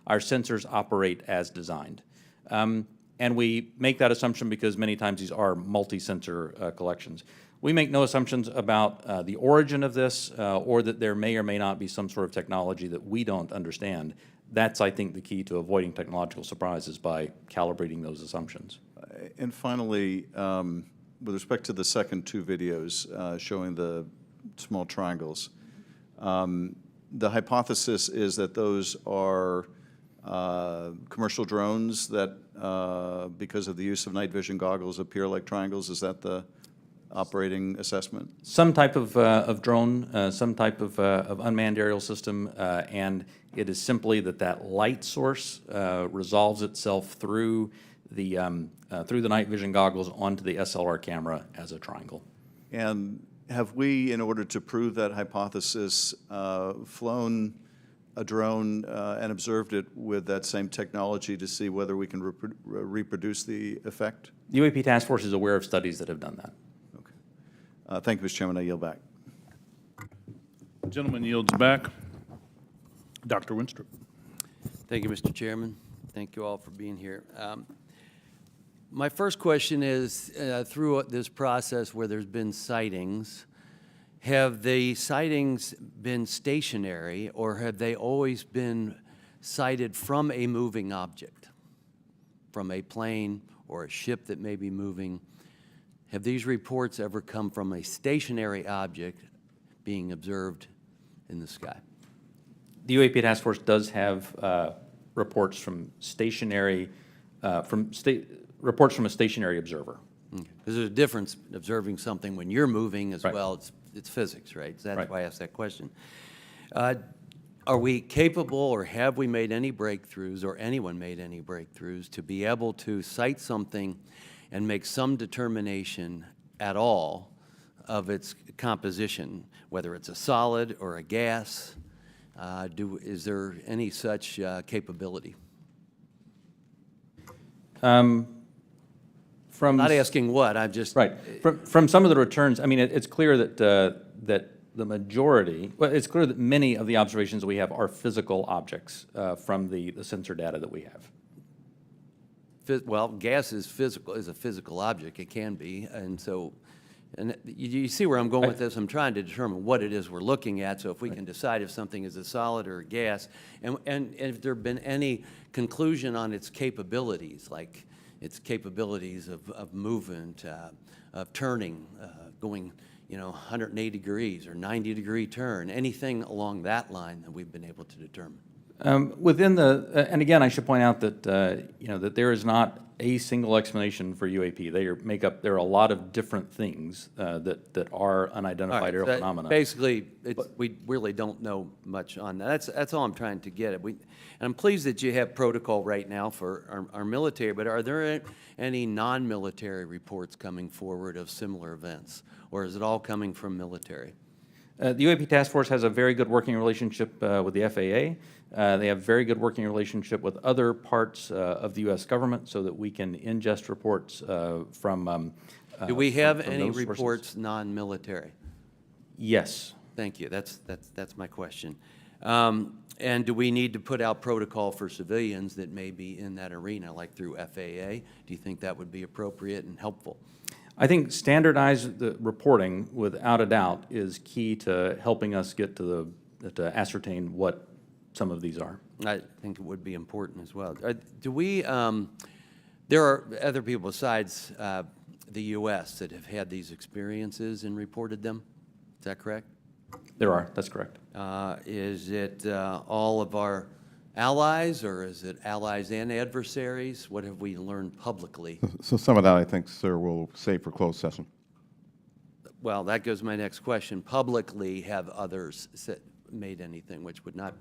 S5: our sensors operate as designed. And we make that assumption because many times these are multi-sensor collections. We make no assumptions about the origin of this or that there may or may not be some sort of technology that we don't understand. That's, I think, the key to avoiding technological surprises by calibrating those assumptions.
S3: And finally, with respect to the second two videos showing the small triangles, the hypothesis is that those are commercial drones that, because of the use of night vision goggles, appear like triangles. Is that the operating assessment?
S5: Some type of drone, some type of unmanned aerial system, and it is simply that light source resolves itself through the night vision goggles onto the SLR camera as a triangle.
S3: And have we, in order to prove that hypothesis, flown a drone and observed it with that same technology to see whether we can reproduce the effect?
S5: The UAP task force is aware of studies that have done that.
S3: Okay. Thank you, Mr. Chairman. I yield back.
S1: Gentleman yields back. Dr. Winstrup.
S6: Thank you, Mr. Chairman. Thank you all for being here. My first question is, through this process where there's been sightings, have the sightings been stationary, or have they always been sighted from a moving object, from a plane or a ship that may be moving? Have these reports ever come from a stationary object being observed in the sky?
S5: The UAP Task Force does have reports from stationary, reports from a stationary observer.
S6: Because there's a difference observing something when you're moving as
S5: Right.
S6: well. It's physics, right? So that's
S5: Right.
S6: why I asked that question. Are we capable, or have we made any breakthroughs, or anyone made any breakthroughs, to be able to cite something and make some determination at all of its composition, whether it's a solid or a gas? Is there any such capability?
S5: From
S6: Not asking what, I'm just...
S5: Right. From some of the returns, I mean, it's clear that that the majority, well, it's clear that many of the observations that we have are physical objects from the sensor data that we have.
S6: Well, gas is physical, is a physical object. It can be, and so, and you see where I'm going with this. I'm trying to determine what it is we're looking at. So if we can decide if something is a solid or a gas, and if there have been any conclusion on its capabilities, like its capabilities of movement, of turning, going, 180 degrees or 90-degree turn, anything along that line that we've been able to determine.
S5: Within the, and again, I should point out that, that there is not a single explanation for UAP. There are a lot of different things that are unidentified aerial phenomena.
S6: Basically, we really don't know much on that. That's all I'm trying to get at. And I'm pleased that you have protocol right now for our military, but are there any non-military reports coming forward of similar events, or is it all coming from military?
S5: The UAP Task Force has a very good working relationship with the FAA. They have very good working relationship with other parts of the U.S. government so that we can ingest reports from
S6: Do we have
S5: from
S6: any
S5: those sources.
S6: reports non-military?
S5: Yes.
S6: Thank you. That's my question. And do we need to put out protocol for civilians that may be in that arena, like through FAA? Do you think that would be appropriate and helpful?
S5: I think standardized reporting, without a doubt, is key to helping us get to ascertain what some of these are.
S6: I think it would be important as well. There are other people besides the U.S. that have had these experiences and reported them. Is that correct?
S5: There are, that's correct.
S6: Is it all of our allies, or is it allies and adversaries? What have we learned publicly?
S4: So some of that, I think, sir, we'll save for closed session.
S6: Well, that goes to my next question. Publicly, have others made anything which would not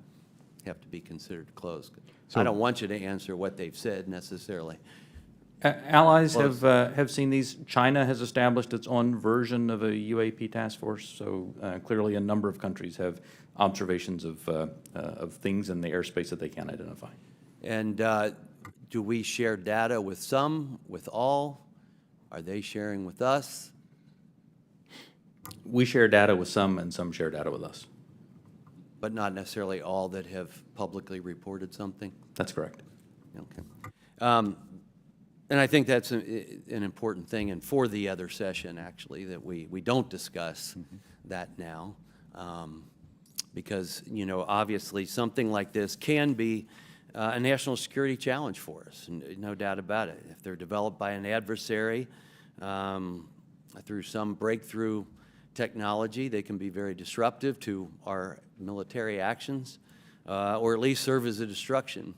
S6: have to be considered closed? I don't want you to answer what they've said necessarily.
S5: Allies have seen these. China has established its own version of a UAP task force, so clearly a number of countries have observations of things in the airspace that they can't identify.
S6: And do we share data with some, with all? Are they sharing with us?
S5: We share data with some, and some share data with us.
S6: But not necessarily all that have publicly reported something?
S5: That's correct.
S6: Okay. And I think that's an important thing, and for the other session, actually, that we don't discuss that now. Because, obviously, something like this can be a national security challenge for us, no doubt about it. If they're developed by an adversary through some breakthrough technology, they can be very disruptive to our military actions, or at least serve as a distraction.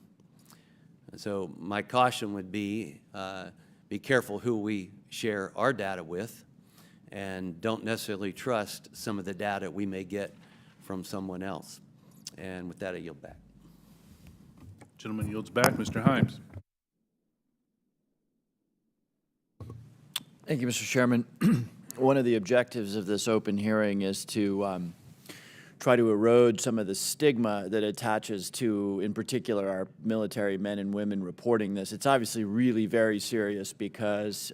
S6: So my caution would be careful who we share our data with, and don't necessarily trust some of the data we may get from someone else. And with that, I yield back.
S1: Gentleman yields back. Mr. Himes.
S7: Thank you, Mr. Chairman. One of the objectives of this open hearing is to try to erode some of the stigma that attaches to, in particular, our military men and women reporting this. It's obviously really very serious because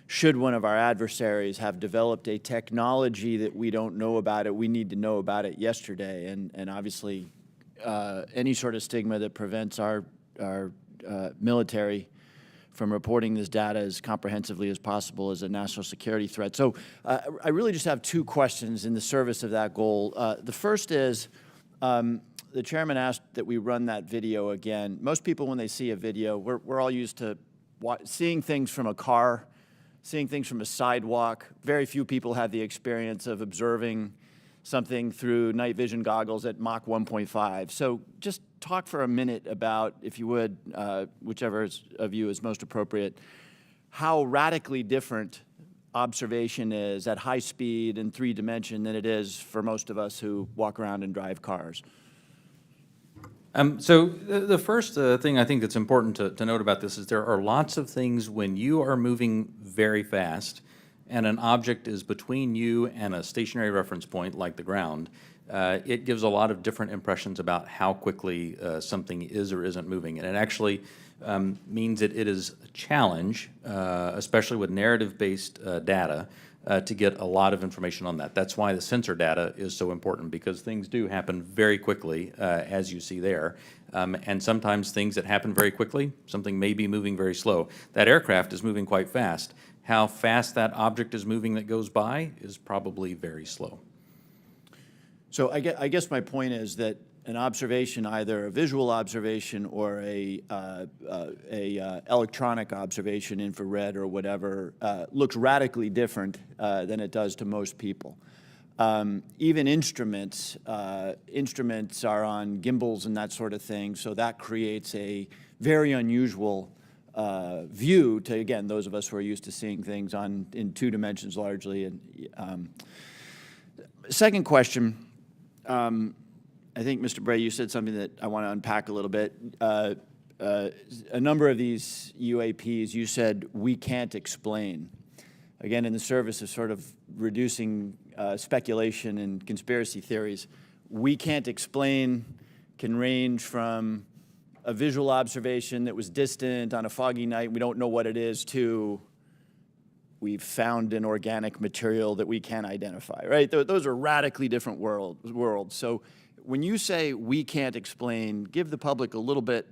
S7: should one of our adversaries have developed a technology that we don't know about it, we need to know about it yesterday. And obviously, any sort of stigma that prevents our military reporting this data as comprehensively as possible as a national security threat. So I really just have two questions in the service of that goal. The first is, the chairman asked that we run that video again. Most people, when they see a video, we're all used to seeing things from a car, seeing things from a sidewalk. Very few people have the experience of observing something through night vision goggles at Mach 1.5. So just talk for a minute about, if you would, whichever of you is most appropriate, how radically different observation is at high speed and 3 dimension than it is for most of us who walk around and drive cars.
S5: So the first thing I think that's important to note about this is there are lots of things when you are moving very fast and an object is between you and a stationary reference point like the ground, it gives a lot of different impressions about how quickly something is or isn't moving. And it actually means that it is a challenge, especially with narrative-based data, to get a lot of information on that. That's why the sensor data is so important, because things do happen very quickly, as you see there. And sometimes things that happen very quickly, something may be moving very slow. That aircraft is moving quite fast. How fast that object is moving that goes by is probably very slow.
S7: So I guess my point is that an observation, either a visual observation or a electronic observation, infrared or whatever, looks radically different than it does to most people. Even instruments are on gimbals and that sort of thing, so that creates a very unusual view to, again, those of us who are used to seeing things in 2 dimensions largely. And second question. I think, Mr. Bray, you said something that I want to unpack a little bit. A number of these UAPs, you said, we can't explain. Again, in the service of sort of reducing speculation and conspiracy theories, we can't explain can range from a visual observation that was distant on a foggy night, we don't know what it is, to we've found an organic material that we can't identify, right? Those are radically different worlds. So when you say we can't explain, give the public a little bit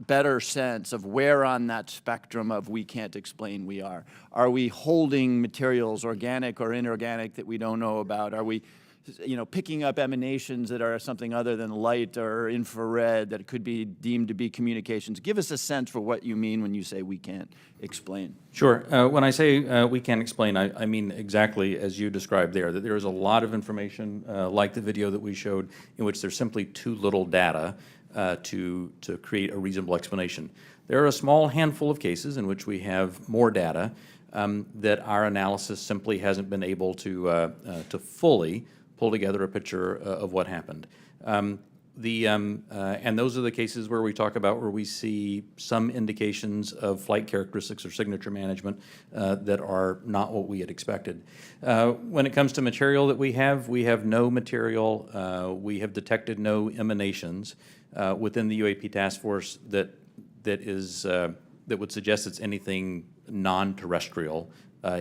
S7: better sense of where on that spectrum of we can't explain we are. Are we holding materials, organic or inorganic, that we don't know about? Are we, picking up emanations that are something other than light or infrared that could be deemed to be communications? Give us a sense for what you mean when you say we can't explain.
S5: Sure. When I say we can't explain, I mean exactly as you described there, that there is a lot of information, like the video that we showed, in which there's simply too little data to create a reasonable explanation. There are a small handful of cases in which we have more data that our analysis simply hasn't been able to fully pull together a picture of what happened. And those are the cases where we talk about where we see some indications of flight characteristics or signature management that are not what we had expected. When it comes to material that we have no material. We have detected no emanations within the UAP task force that would suggest it's anything non-terrestrial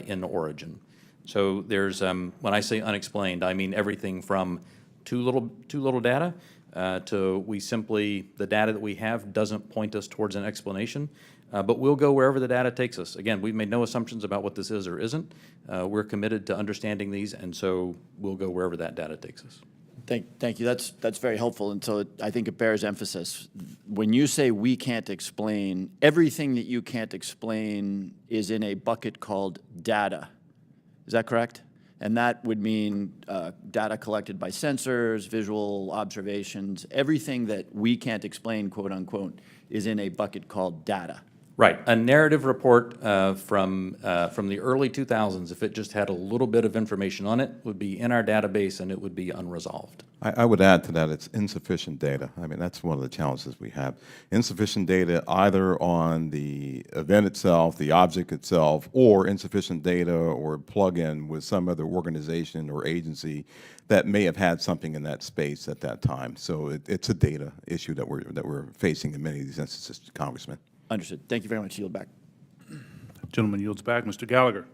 S5: in origin. So there's, when I say unexplained, I mean everything from too little data to the data that we have doesn't point us towards an explanation, but we'll go wherever the data takes us. Again, we've made no assumptions about what this is or isn't. We're committed to understanding these, and so we'll go wherever that data takes us.
S7: Thank you. That's very helpful, and so I think it bears emphasis. When you say we can't explain, everything that you can't explain is in a bucket called data. Is that correct? And that would mean data collected by sensors, visual observations, everything that we can't explain, quote unquote, is in a bucket called data.
S5: Right. A narrative report from the early 2000s, if it just had a little bit of information on it, would be in our database and it would be unresolved.
S4: I would add to that, it's insufficient data. I mean, that's one of the challenges we have. Insufficient data either on the event itself, the object itself, or insufficient data or plug-in with some other organization or agency that may have had something in that space at that time. So it's a data issue that we're facing in many of these instances, Congressman.
S7: Understood. Thank you very much. Yield back.
S1: Gentleman yields back. Mr. Gallagher.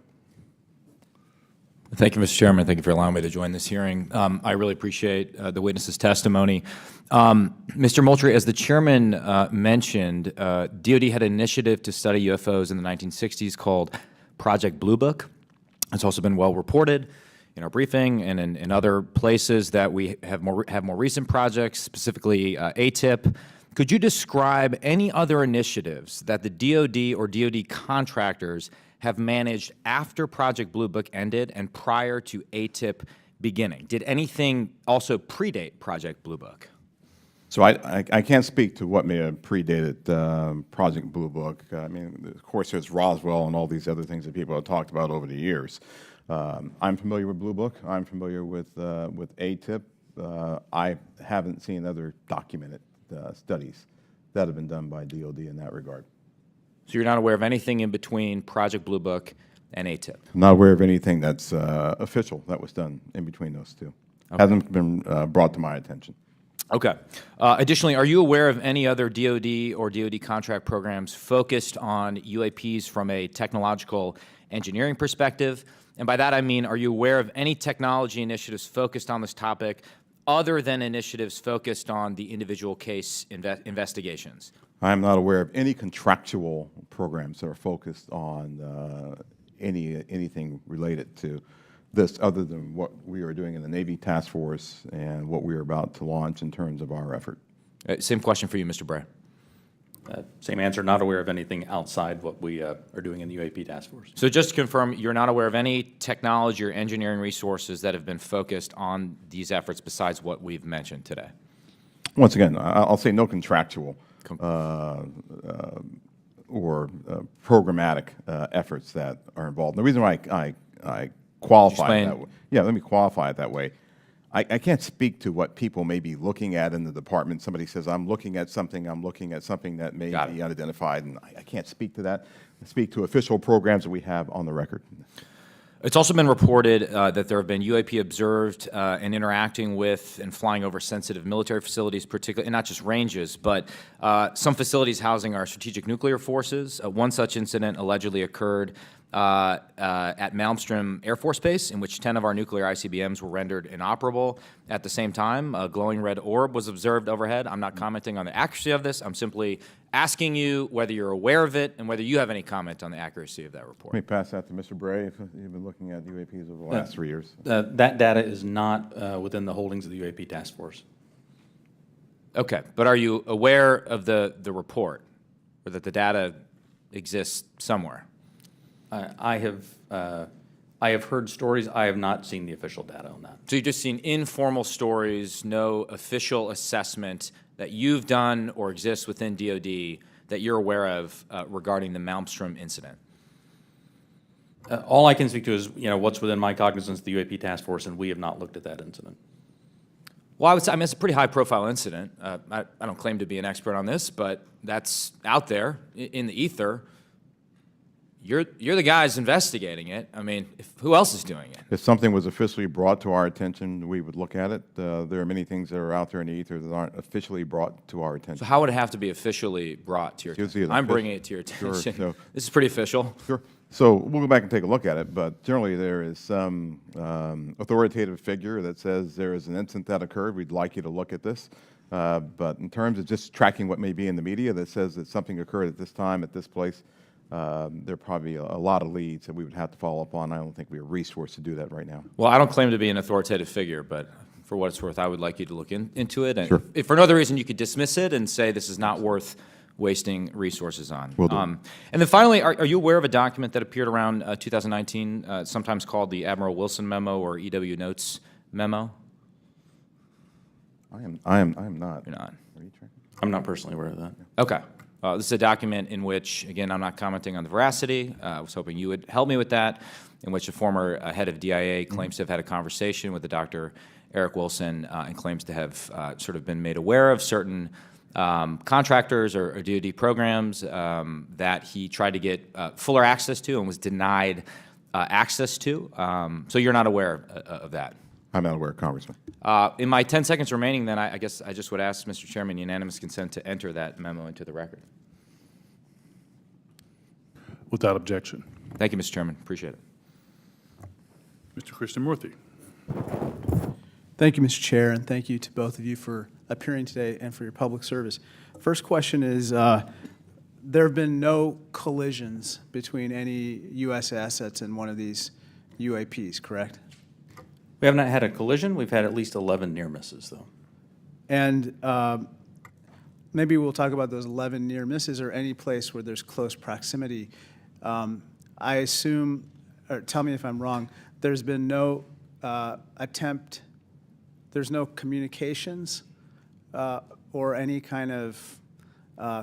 S8: Thank you, Mr. Chairman. Thank you for allowing me to join this hearing. I really appreciate the witness's testimony. Mr. Moultrie, as the chairman mentioned, DoD had an initiative to study UFOs in the 1960s called Project Blue Book. It's also been well reported in our briefing and in other places that we have more recent projects, specifically ATIP. Could you describe any other initiatives that the DoD or DoD contractors have managed after Project Blue Book ended and prior to ATIP beginning? Did anything also predate Project Blue Book?
S4: So I can't speak to what may have predated Project Blue Book. I mean, of course, there's Roswell and all these other things that people have talked about over the years. I'm familiar with Blue Book. I'm familiar with ATIP. I haven't seen other documented studies that have been done by DoD in that regard.
S8: So you're not aware of anything in between Project Blue Book and ATIP?
S4: I'm not aware of anything that's official that was done in between those two. Okay. Hasn't been brought to my attention.
S8: Okay. Additionally, are you aware of any other DoD or DoD contract programs focused on UAPs from a technological engineering perspective? And by that I mean, are you aware of any technology initiatives focused on this topic other than initiatives focused on the individual case investigations?
S4: I'm not aware of any contractual programs that are focused on anything related to this other than what we are doing in the Navy Task Force and what we are about to launch in terms of our effort.
S8: Same question for you, Mr. Bray.
S5: Same answer, not aware of anything outside what we are doing in the UAP Task Force.
S8: So just to confirm, you're not aware of any technology or engineering resources that have been focused on these efforts besides what we've mentioned today?
S4: Once again, I'll say no contractual or programmatic efforts that are involved. The reason why I qualify it that way, let me qualify it that way. I can't speak to what people may be looking at in the department. Somebody says, I'm looking at something that may be unidentified, and I can't speak to that. I speak to official programs that we have on the record.
S8: It's also been reported that there have been UAP observed and interacting with and flying over sensitive military facilities, particularly, and not just ranges, but some facilities housing our strategic nuclear forces. One such incident allegedly occurred at Malmstrom Air Force Base, in which 10 of our nuclear ICBMs were rendered inoperable. At the same time, a glowing red orb was observed overhead. I'm not commenting on the accuracy of this. I'm simply asking you whether you're aware of it and whether you have any comment on the accuracy of that report.
S4: Let me pass that to Mr. Bray, if you've been looking at UAPs over the last 3 years.
S5: That data is not within the holdings of the UAP Task Force.
S8: Okay, but are you aware of the report, or that the data exists somewhere?
S5: I have heard stories. I have not seen the official data on that.
S8: So you've just seen informal stories, no official assessment that you've done or exists within DoD that you're aware of regarding the Malmstrom incident?
S5: All I can speak to is what's within my cognizance of the UAP Task Force, and we have not looked at that incident.
S8: Well, I would say, I mean, it's a pretty high-profile incident. I don't claim to be an expert on this, but that's out there in the ether. You're the guys investigating it. I mean, who else is doing it?
S4: If something was officially brought to our attention, we would look at it. There are many things that are out there in the ether that aren't officially brought to our attention.
S8: So how would it have to be officially brought to your attention? I'm bringing it to your attention.
S4: Sure,
S8: this is pretty official.
S4: Sure. So we'll go back and take a look at it, but generally there is some authoritative figure that says there is an incident that occurred. We'd like you to look at this. But in terms of just tracking what may be in the media that says that something occurred at this time, at this place, there are probably a lot of leads that we would have to follow up on. I don't think we have resource to do that right now.
S8: Well, I don't claim to be an authoritative figure, but for what it's worth, I would like you to look into it. And
S4: sure.
S8: If for no other reason, you could dismiss it and say this is not worth wasting resources on.
S4: Will do.
S8: And then finally, are you aware of a document that appeared around 2019, sometimes called the Admiral Wilson Memo or EW Notes Memo?
S4: I am not.
S8: You're not.
S4: Are you tracking?
S5: I'm not personally aware of that.
S8: Okay. This is a document in which, again, I'm not commenting on the veracity. I was hoping you would help me with that, in which a former head of DIA claims to have had a conversation with the Dr. Eric Wilson and claims to have sort of been made aware of certain contractors or DoD programs that he tried to get fuller access to and was denied access to. So you're not aware of that?
S4: I'm not aware, Congressman.
S8: In my 10 seconds remaining, then, I guess I just would ask, Mr. Chairman, unanimous consent to enter that memo into the record.
S1: Without objection.
S8: Thank you, Mr. Chairman. Appreciate it.
S1: Mr. Krishnamurthy.
S9: Thank you, Mr. Chair, and thank you to both of you for appearing today and for your public service. First question is, there have been no collisions between any U.S. assets in one of these UAPs, correct?
S5: We have not had a collision. We've had at least 11 near misses, though.
S9: And maybe we'll talk about those 11 near misses or any place where there's close proximity. I assume, or tell me if I'm wrong, there's been no there's no communications or any kind of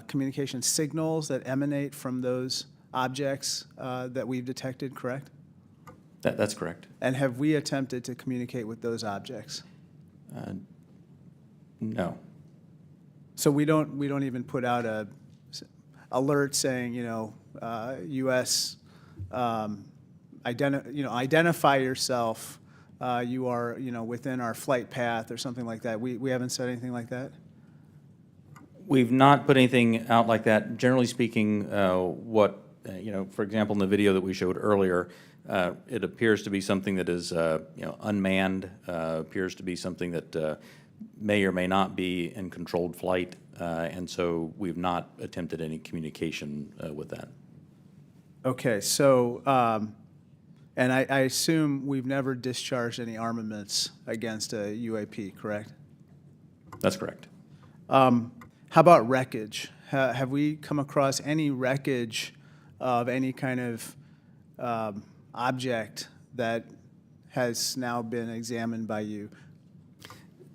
S9: communication signals that emanate from those objects that we've detected, correct?
S5: That's correct.
S9: And have we attempted to communicate with those objects?
S5: No.
S9: So we don't even put out a alert saying, U.S. Identify yourself. You are, within our flight path or something like that. We haven't said anything like that.
S5: We've not put anything out like that. Generally speaking, for example, in the video that we showed earlier, it appears to be something that is, unmanned, appears to be something that may or may not be in controlled flight, and so we've not attempted any communication with that.
S9: Okay, so, and I assume we've never discharged any armaments against a UAP, correct?
S5: That's correct.
S9: How about wreckage? Have we come across any wreckage of any kind of object that has now been examined by you?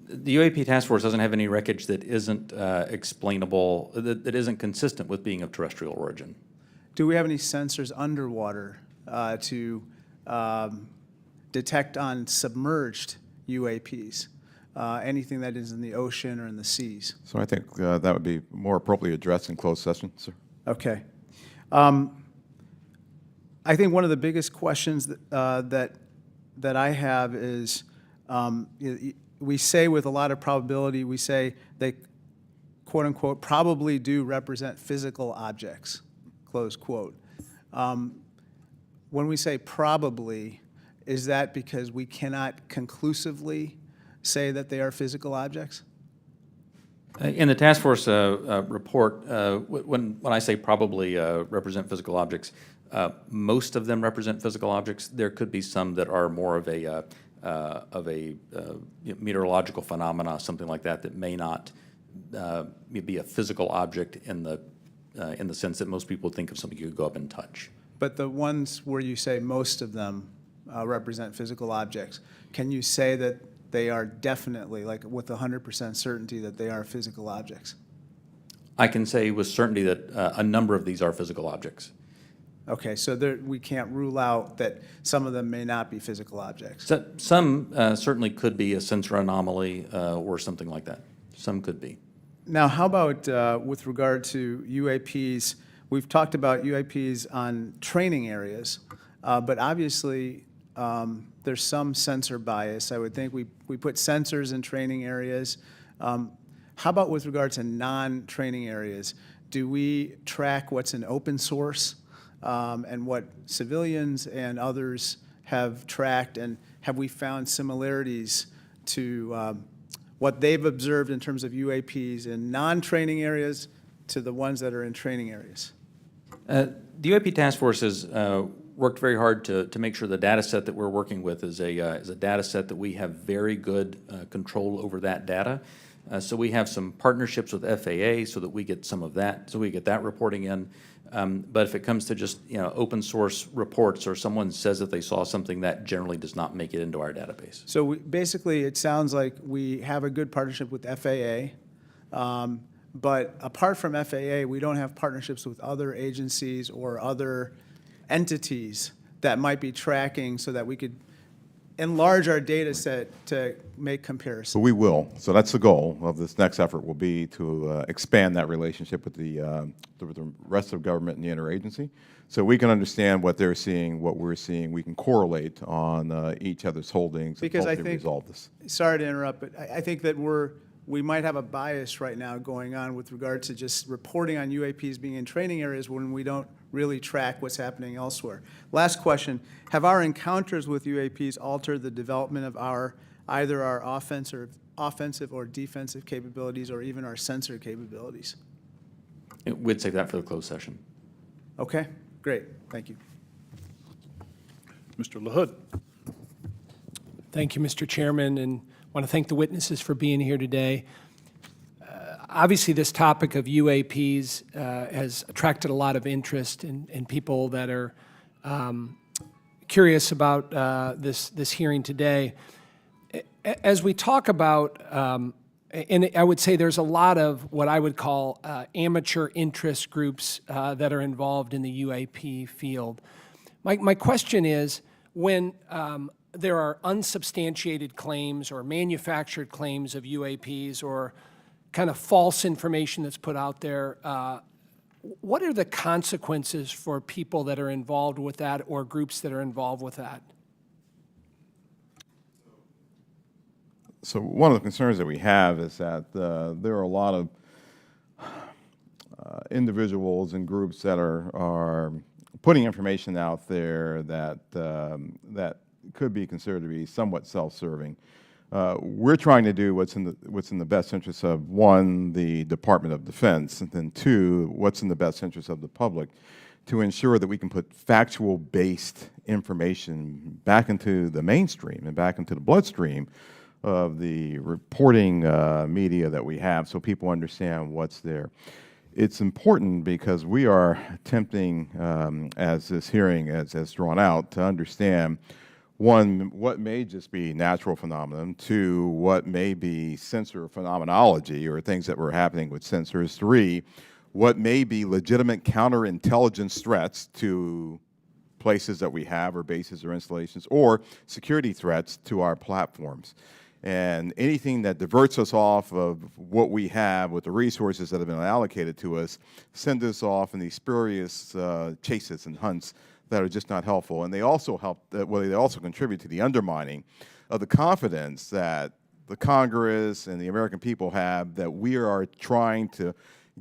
S5: The UAP task force doesn't have any wreckage that isn't explainable, that isn't consistent with being of terrestrial origin.
S9: Do we have any sensors underwater to detect on submerged UAPs? Anything that is in the ocean or in the seas?
S4: So I think that would be more appropriately addressed in closed session, sir.
S9: Okay. I think one of the biggest questions that I have is, we say with a lot of probability, we say they, quote unquote, probably do represent physical objects, close quote. When we say probably, is that because we cannot conclusively say that they are physical objects?
S5: In the task force report, when I say probably represent physical objects, most of them represent physical objects. There could be some that are more of a meteorological phenomena, something like that, that may not be a physical object in the sense that most people think of something you could go up and touch.
S9: But the ones where you say most of them represent physical objects, can you say that they are definitely, like with 100% certainty, that they are physical objects?
S5: I can say with certainty that a number of these are physical objects.
S9: Okay, so we can't rule out that some of them may not be physical objects.
S5: So, some certainly could be a sensor anomaly or something like that. Some could be.
S9: Now, how about with regard to UAPs? We've talked about UAPs on training areas, but obviously there's some sensor bias. I would think we put sensors in training areas. How about with regard to non-training areas? Do we track what's in open source and what civilians and others have tracked? And have we found similarities to what they've observed in terms of UAPs in non-training areas to the ones that are in training areas?
S5: The UAP task force has worked very hard to make sure the data set that we're working with is a data set that we have very good control over that data. So we have some partnerships with FAA so that we get some of that, so we get that reporting in. But if it comes to just open source reports or someone says that they saw something, that generally does not make it into our database.
S9: So basically, it sounds like we have a good partnership with FAA, but apart from FAA, we don't have partnerships with other agencies or other entities that might be tracking so that we could enlarge our data set to make comparisons.
S4: So we will. So that's the goal of this next effort, will be to expand that relationship with the rest of government and the interagency, so we can understand what they're seeing, what we're seeing. We can correlate on each other's holdings
S9: Because
S4: and
S9: I
S4: hopefully
S9: think,
S4: resolve this.
S9: sorry to interrupt, but I think that we might have a bias right now going on with regard to just reporting on UAPs being in training areas when we don't really track what's happening elsewhere. Last question, have our encounters with UAPs altered the development of either our offensive or defensive capabilities or even our sensor capabilities?
S5: We'd save that for the closed session.
S9: Okay, great, thank you.
S1: Mr. LaHood.
S10: Thank you, Mr. Chairman, and want to thank the witnesses for being here today. Obviously, this topic of UAPs has attracted a lot of interest in people that are curious about this hearing today. As we talk about, and I would say there's a lot of what I would call amateur interest groups that are involved in the UAP field. My question is, when there are unsubstantiated claims or manufactured claims of UAPs or kind of false information that's put out there, what are the consequences for people that are involved with that or groups that are involved with that?
S4: So one of the concerns that we have is that there are a lot of individuals and groups that are putting information out there that that could be considered to be somewhat self-serving. We're trying to do what's in the best interest of, one, the Department of Defense, and then two, what's in the best interest of the public, to ensure that we can put factual-based information back into the mainstream and back into the bloodstream of the reporting media that we have, so people understand what's there. It's important because we are attempting, as this hearing has drawn out, to understand, one, what may just be natural phenomenon, two, what may be sensor phenomenology or things that were happening with sensors, three, what may be legitimate counterintelligence threats to places that we have or bases or installations, or security threats to our platforms. And anything that diverts us off of what we have with the resources that have been allocated to us, send us off in these spurious chases and hunts that are just not helpful. And they also they also contribute to the undermining of the confidence that the Congress and the American people have that we are trying to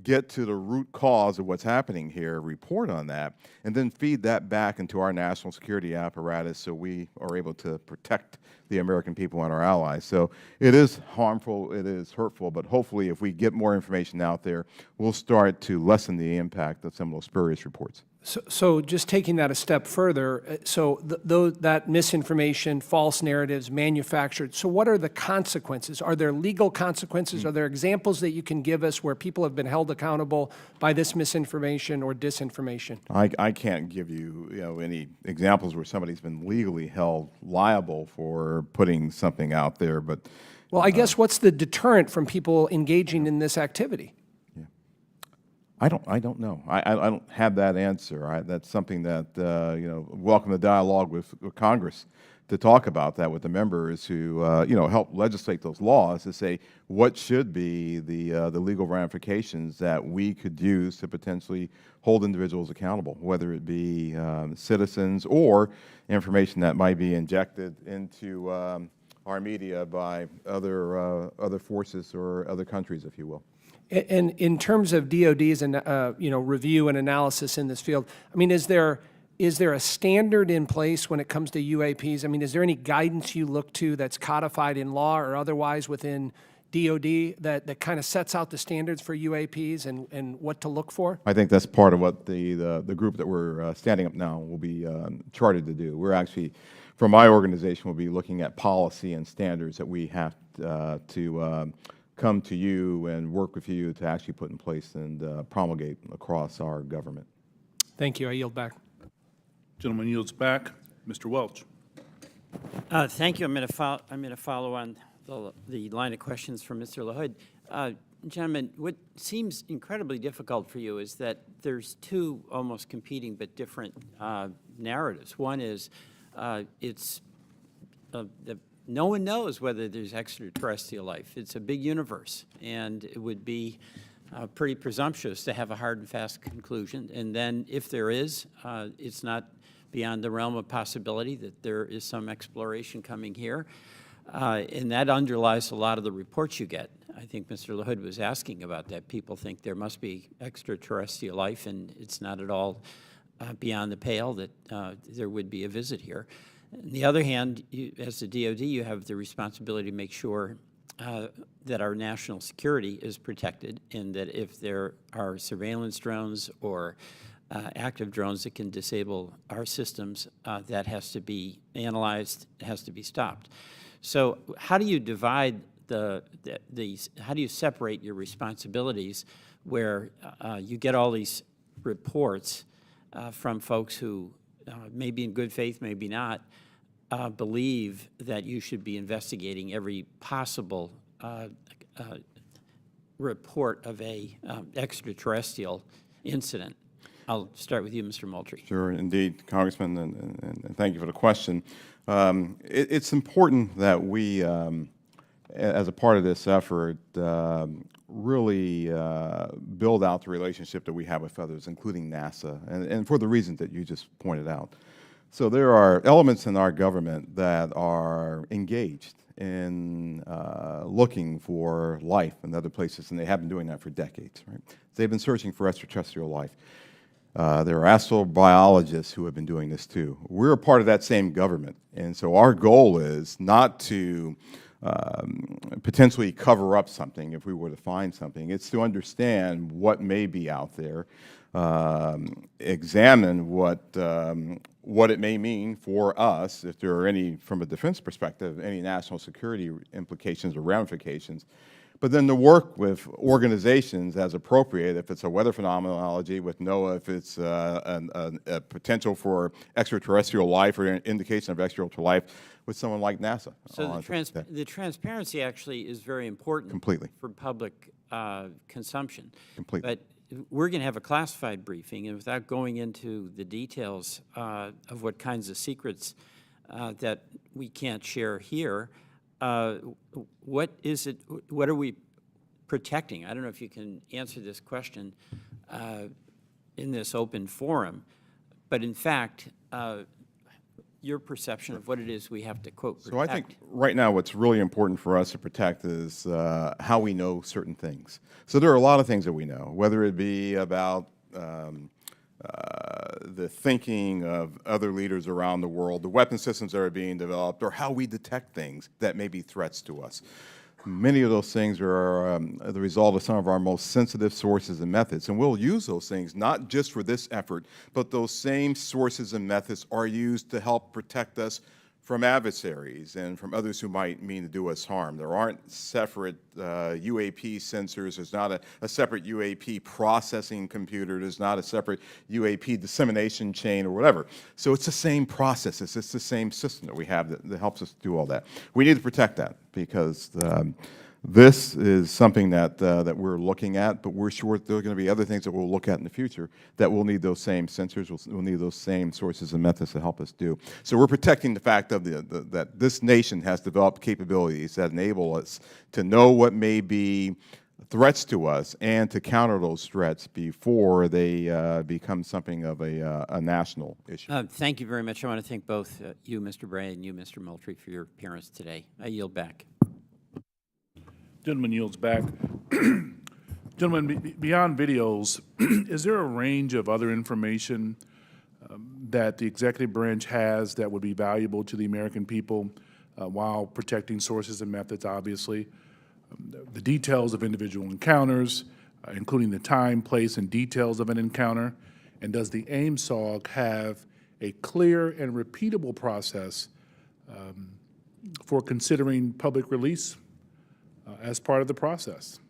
S4: get to the root cause of what's happening here, report on that, and then feed that back into our national security apparatus so we are able to protect the American people and our allies. So it is harmful, it is hurtful, but hopefully if we get more information out there, we'll start to lessen the impact of some of those spurious reports.
S10: So just taking that a step further, so that misinformation, false narratives, manufactured, so what are the consequences? Are there legal consequences? Are there examples that you can give us where people have been held accountable by this misinformation or disinformation?
S4: I can't give you, any examples where somebody's been legally held liable for putting something out there, but...
S10: Well, I guess what's the deterrent from people engaging in this activity?
S4: I don't know. I don't have that answer. That's something that, welcome the dialogue with Congress to talk about that with the members who, help legislate those laws to say what should be the legal ramifications that we could use to potentially hold individuals accountable, whether it be citizens or information that might be injected into our media by other forces or other countries, if you will.
S10: And in terms of DOD's review and analysis in this field, I mean, is there a standard in place when it comes to UAPs? I mean, is there any guidance you look to that's codified in law or otherwise within DOD that kind of sets out the standards for UAPs and what to look for?
S4: I think that's part of what the group that we're standing up now will be chartered to do. We're actually, from my organization, we'll be looking at policy and standards that we have to come to you and work with you to actually put in place and promulgate across our government.
S10: Thank you. I yield back.
S1: Gentleman yields back. Mr. Welch.
S11: Thank you. I'm going to follow on the line of questions from Mr. LaHood. Gentlemen, what seems incredibly difficult for you is that there's two almost competing but different narratives. One is no one knows whether there's extraterrestrial life. It's a big universe, and it would be pretty presumptuous to have a hard and fast conclusion. And then if there is, it's not beyond the realm of possibility that there is some exploration coming here. And that underlies a lot of the reports you get. I think Mr. LaHood was asking about that. People think there must be extraterrestrial life, and it's not at all beyond the pale that there would be a visit here. On the other hand, as the DoD, you have the responsibility to make sure that our national security is protected, and that if there are surveillance drones or active drones that can disable our systems, that has to be analyzed, has to be stopped. So how do you divide how do you separate your responsibilities where you get all these reports from folks who maybe in good faith, maybe not, believe that you should be investigating every possible report of a extraterrestrial incident? I'll start with you, Mr. Moultrie.
S4: Sure, indeed, Congressman, and thank you for the question. It's important that we, as a part of this effort, really build out the relationship that we have with others, including NASA, and for the reasons that you just pointed out. So there are elements in our government that are engaged in looking for life in other places, and they have been doing that for decades, right? They've been searching for extraterrestrial life. There are astrobiologists who have been doing this too. We're a part of that same government, and so our goal is not to potentially cover up something if we were to find something. It's to understand what may be out there, examine what it may mean for us, if there are any, from a defense perspective, any national security implications or ramifications, but then to work with organizations as appropriate, if it's a weather phenomenology with NOAA, if it's a potential for extraterrestrial life or an indication of extraterrestrial life, with someone like NASA.
S11: So the transparency actually is very important.
S4: Completely.
S11: For public consumption.
S4: Completely.
S11: But we're going to have a classified briefing, and without going into the details of what kinds of secrets that we can't share here, what is it? What are we protecting? I don't know if you can answer this question in this open forum, but in fact, your perception of what it is we have to, quote, protect.
S4: So I think right now what's really important for us to protect is how we know certain things. So there are a lot of things that we know, whether it be about the thinking of other leaders around the world, the weapon systems that are being developed, or how we detect things that may be threats to us. Many of those things are the result of some of our most sensitive sources and methods, and we'll use those things not just for this effort, but those same sources and methods are used to help protect us from adversaries and from others who might mean to do us harm. There aren't separate UAP sensors. There's not a separate UAP processing computer. There's not a separate UAP dissemination chain or whatever. So it's the same process. It's the same system that we have that helps us do all that. We need to protect that because this is something that we're looking at, but we're sure there are going to be other things that we'll look at in the future that will need those same sensors, we'll need those same sources and methods to help us do. So we're protecting the fact of that this nation has developed capabilities that enable us to know what may be threats to us and to counter those threats before they become something of a national issue.
S11: Thank you very much. I want to thank both you, Mr. Bray, and you, Mr. Moultrie, for your appearance today. I yield back.
S1: Gentleman yields back. Gentlemen, beyond videos, is there a range of other information that the executive branch has that would be valuable to the American people while protecting sources and methods, obviously? The details of individual encounters, including the time, place, and details of an encounter. And does the AIMSOG have a clear and repeatable process for considering public release as part of the process?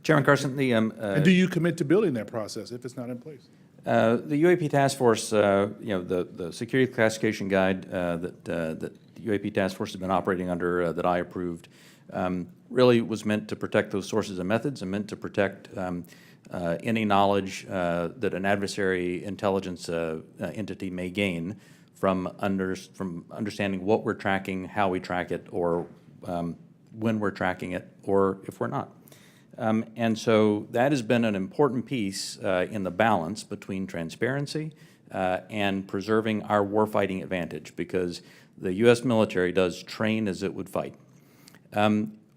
S5: Chairman Carson,
S1: and do you commit to building that process if it's not in place?
S5: The UAP Task Force, the security classification guide that the UAP Task Force has been operating under that I approved really was meant to protect those sources and methods and meant to protect any knowledge that an adversary intelligence entity may gain from understanding what we're tracking, how we track it, or when we're tracking it, or if we're not. And so that has been an important piece in the balance between transparency and preserving our warfighting advantage, because the U.S. military does train as it would fight.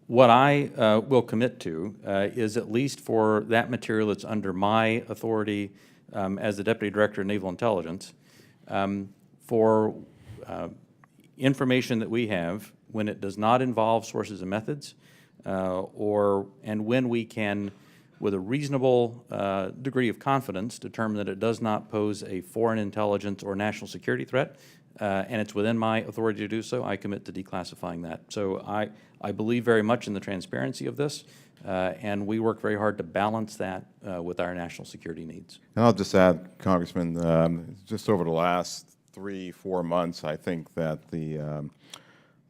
S5: What I will commit to is, at least for that material that's under my authority as the Deputy Director of Naval Intelligence for information that we have when it does not involve sources and methods, and when we can, with a reasonable degree of confidence, determine that it does not pose a foreign intelligence or national security threat, and it's within my authority to do so, I commit to declassifying that. So I believe very much in the transparency of this, and we work very hard to balance that with our national security needs.
S4: And I'll just add, Congressman, just over the last 3-4 months, I think that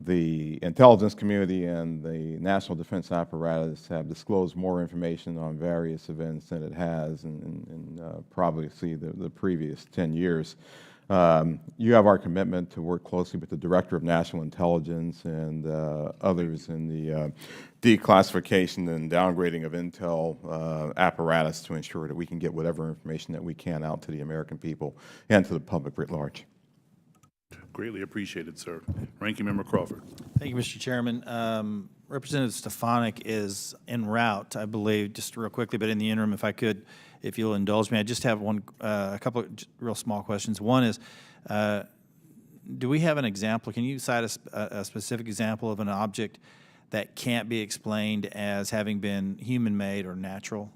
S4: the intelligence community and the national defense apparatus have disclosed more information on various events than it has in probably the previous 10 years. You have our commitment to work closely with the Director of National Intelligence and others in the declassification and downgrading of intel apparatus to ensure that we can get whatever information that we can out to the American people and to the public writ large.
S1: Greatly appreciated, sir. Ranking Member Crawford.
S2: Thank you, Mr. Chairman. Representative Stefanik is en route, I believe, just real quickly, but in the interim, if I could, if you'll indulge me, I just have a couple of real small questions. One is, do we have an example? Can you cite a specific example of an object that can't be explained as having been human-made or natural?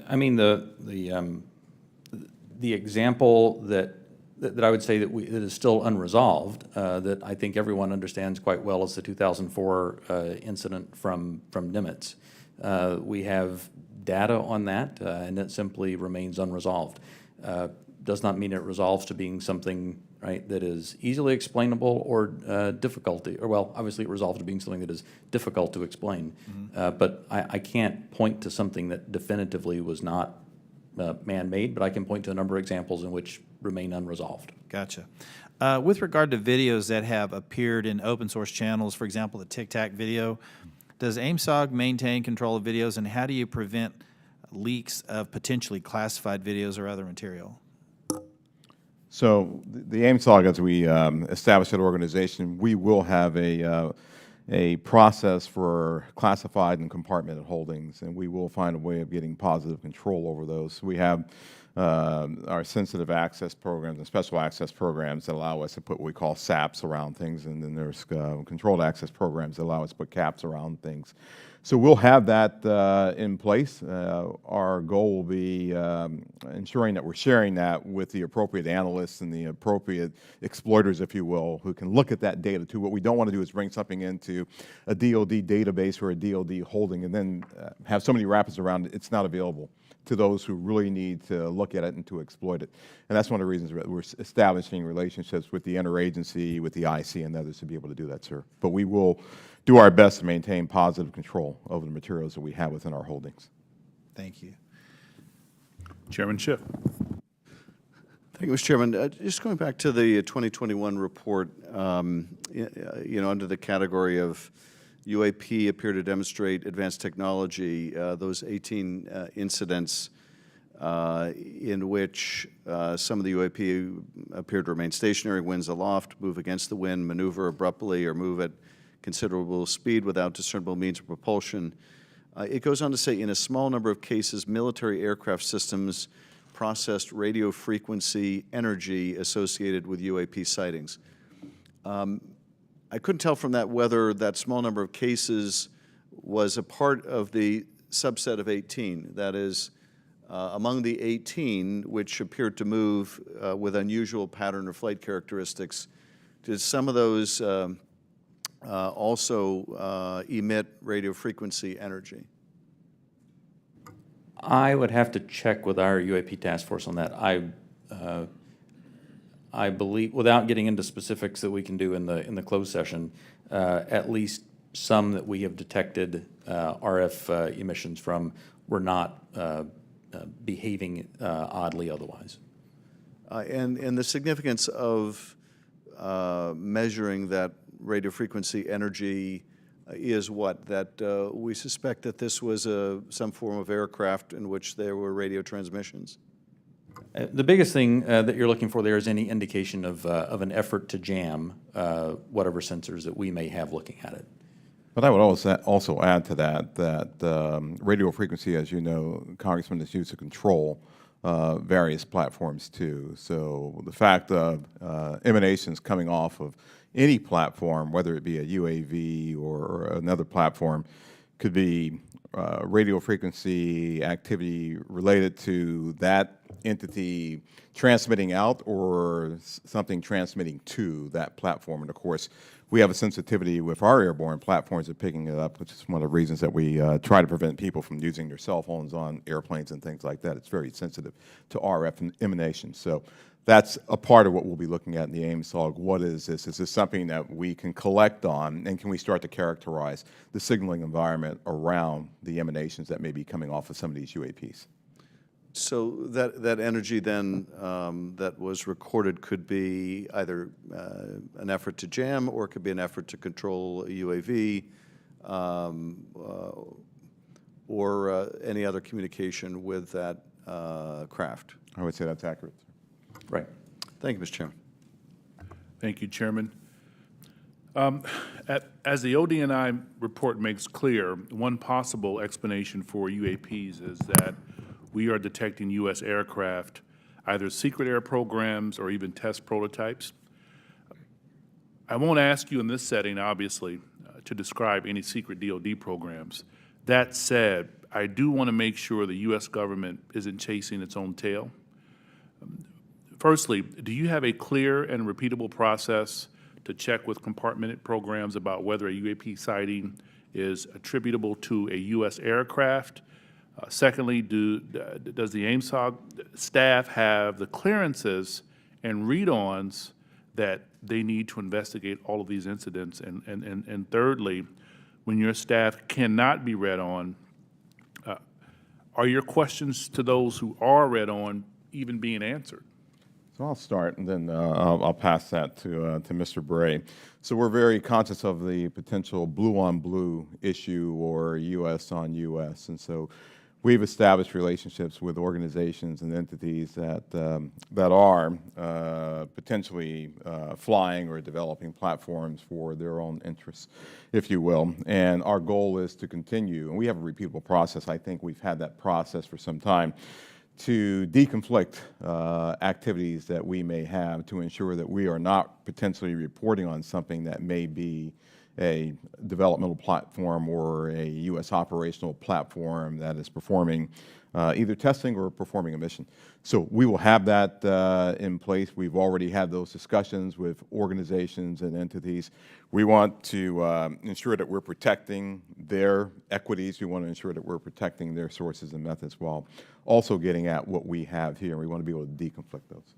S5: I mean, the example that I would say that that is still unresolved, that I think everyone understands quite well, is the 2004 incident from Nimitz. We have data on that, and it simply remains unresolved. Does not mean it resolves to being something, right, that is easily explainable or well, obviously it resolves to being something that is difficult to explain. But I can't point to something that definitively was not man-made, but I can point to a number of examples in which remain unresolved.
S2: Gotcha. With regard to videos that have appeared in open source channels, for example, the Tic Tac video, does AIMSOG maintain control of videos, and how do you prevent leaks of potentially classified videos or other material?
S4: So the AIMSOG, as we establish that organization, we will have a process for classified and compartmented holdings, and we will find a way of getting positive control over those. We have our sensitive access programs and special access programs that allow us to put what we call SAPs around things, and then there's controlled access programs that allow us to put caps around things. So we'll have that in place. Our goal will be ensuring that we're sharing that with the appropriate analysts and the appropriate exploiters, if you will, who can look at that data too. What we don't want to do is bring something into a DoD database or a DoD holding and then have so many wrappers around it, it's not available to those who really need to look at it and to exploit it. And that's one of the reasons that we're establishing relationships with the interagency, with the IC and others to be able to do that, sir. But we will do our best to maintain positive control over the materials that we have within our holdings.
S2: Thank you.
S1: Chairman Schiff.
S3: Thank you, Mr. Chairman. Just going back to the 2021 report, under the category of UAP appear to demonstrate advanced technology, those 18 incidents in which some of the UAP appear to remain stationary, winds aloft, move against the wind, maneuver abruptly, or move at considerable speed without discernible means of propulsion. It goes on to say, in a small number of cases, military aircraft systems processed radio frequency energy associated with UAP sightings. I couldn't tell from that whether that small number of cases was a part of the subset of 18. That is, among the 18 which appeared to move with unusual pattern or flight characteristics, did some of those also emit radio frequency energy?
S5: I would have to check with our UAP task force on that. I believe, without getting into specifics that we can do in the closed session, at least some that we have detected RF emissions from were not behaving oddly otherwise.
S3: And the significance of measuring that radio frequency energy is what? That we suspect that this was some form of aircraft in which there were radio transmissions?
S5: The biggest thing that you're looking for there is any indication of an effort to jam whatever sensors that we may have looking at it.
S4: But I would also add to that radio frequency, as you know, Congressman, is used to control various platforms too. So the fact of emanations coming off of any platform, whether it be a UAV or another platform, could be radio frequency activity related to that entity transmitting out or something transmitting to that platform. And of course, we have a sensitivity with our airborne platforms of picking it up, which is one of the reasons that we try to prevent people from using their cell phones on airplanes and things like that. It's very sensitive to RF emanations. So that's a part of what we'll be looking at in the Ames log. What is this? Is this something that we can collect on, and can we start to characterize the signaling environment around the emanations that may be coming off of some of these UAPs?
S3: So that energy then that was recorded could be either an effort to jam, or it could be an effort to control a UAV, or any other communication with that craft.
S4: I would say that's accurate.
S5: Right.
S3: Thank you, Mr. Chairman.
S1: Thank you, Chairman. As the ODNI report makes clear, one possible explanation for UAPs is that we are detecting U.S. aircraft, either secret air programs or even test prototypes. I won't ask you in this setting, obviously, to describe any secret DoD programs. That said, I do want to make sure the U.S. government isn't chasing its own tail. Firstly, do you have a clear and repeatable process to check with compartmented programs about whether a UAP sighting is attributable to a U.S. aircraft? Secondly, does the AIMSOG staff have the clearances and read-ons that they need to investigate all of these incidents? And thirdly, when your staff cannot be read on, are your questions to those who are read on even being answered?
S4: So I'll start, and then I'll pass that to Mr. Bray. So we're very conscious of the potential blue-on-blue issue or U.S. on U.S., and so we've established relationships with organizations and entities that are potentially flying or developing platforms for their own interests, if you will. And our goal is to continue, and we have a repeatable process. I think we've had that process for some time, to deconflict activities that we may have to ensure that we are not potentially reporting on something that may be a developmental platform or a U.S. operational platform that is performing either testing or performing a mission. So we will have that in place. We've already had those discussions with organizations and entities. We want to ensure that we're protecting their equities. We want to ensure that we're protecting their sources and methods while also getting at what we have here. We want to be able to deconflict those.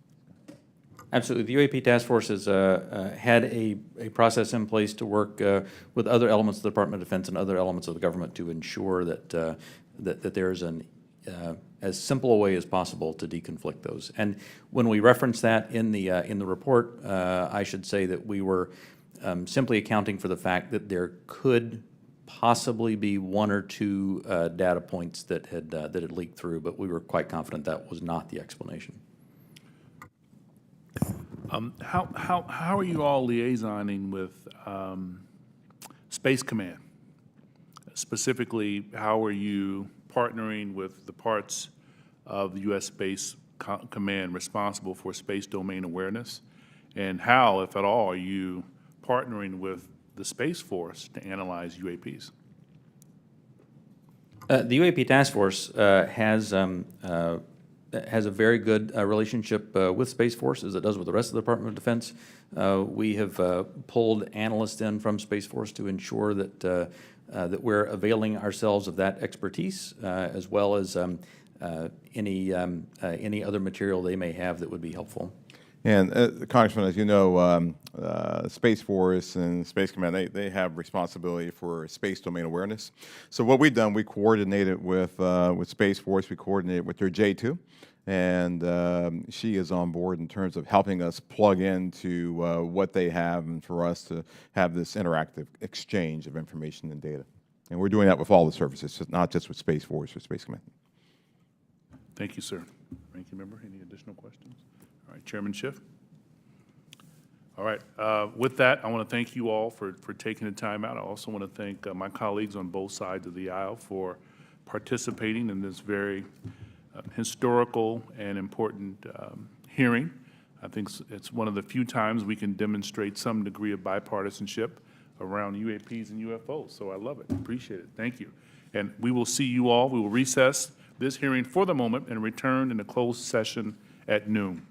S5: Absolutely. The UAP Task Force has had a process in place to work with other elements of the Department of Defense and other elements of the government to ensure that that there is as simple a way as possible to deconflict those. And when we reference that in the report, I should say that we were simply accounting for the fact that there could possibly be one or two data points that had leaked through, but we were quite confident that was not the explanation.
S1: How are you all liaisoning with Space Command? Specifically, how are you partnering with the parts of the U.S. Space Command responsible for space domain awareness? And how, if at all, are you partnering with the Space Force to analyze UAPs?
S5: The UAP Task Force has a very good relationship with Space Force, as it does with the rest of the Department of Defense. We have pulled analysts in from Space Force to ensure that that we're availing ourselves of that expertise, as well as any other material they may have that would be helpful.
S4: And Congressman, as you know, Space Force and Space Command, they have responsibility for space domain awareness. So what we've done, we coordinated with Space Force, we coordinated with their J2, and she is on board in terms of helping us plug into what they have and for us to have this interactive exchange of information and data. And we're doing that with all the services, not just with Space Force or Space Command.
S1: Thank you, sir. Ranking member, any additional questions? All right, Chairman Schiff. All right. With that, I want to thank you all for taking the time out. I also want to thank my colleagues on both sides of the aisle for participating in this very historical and important hearing. I think it's one of the few times we can demonstrate some degree of bipartisanship around UAPs and UFOs. So I love it. Appreciate it. Thank you. And we will see you all. We will recess this hearing for the moment and return in a closed session at noon.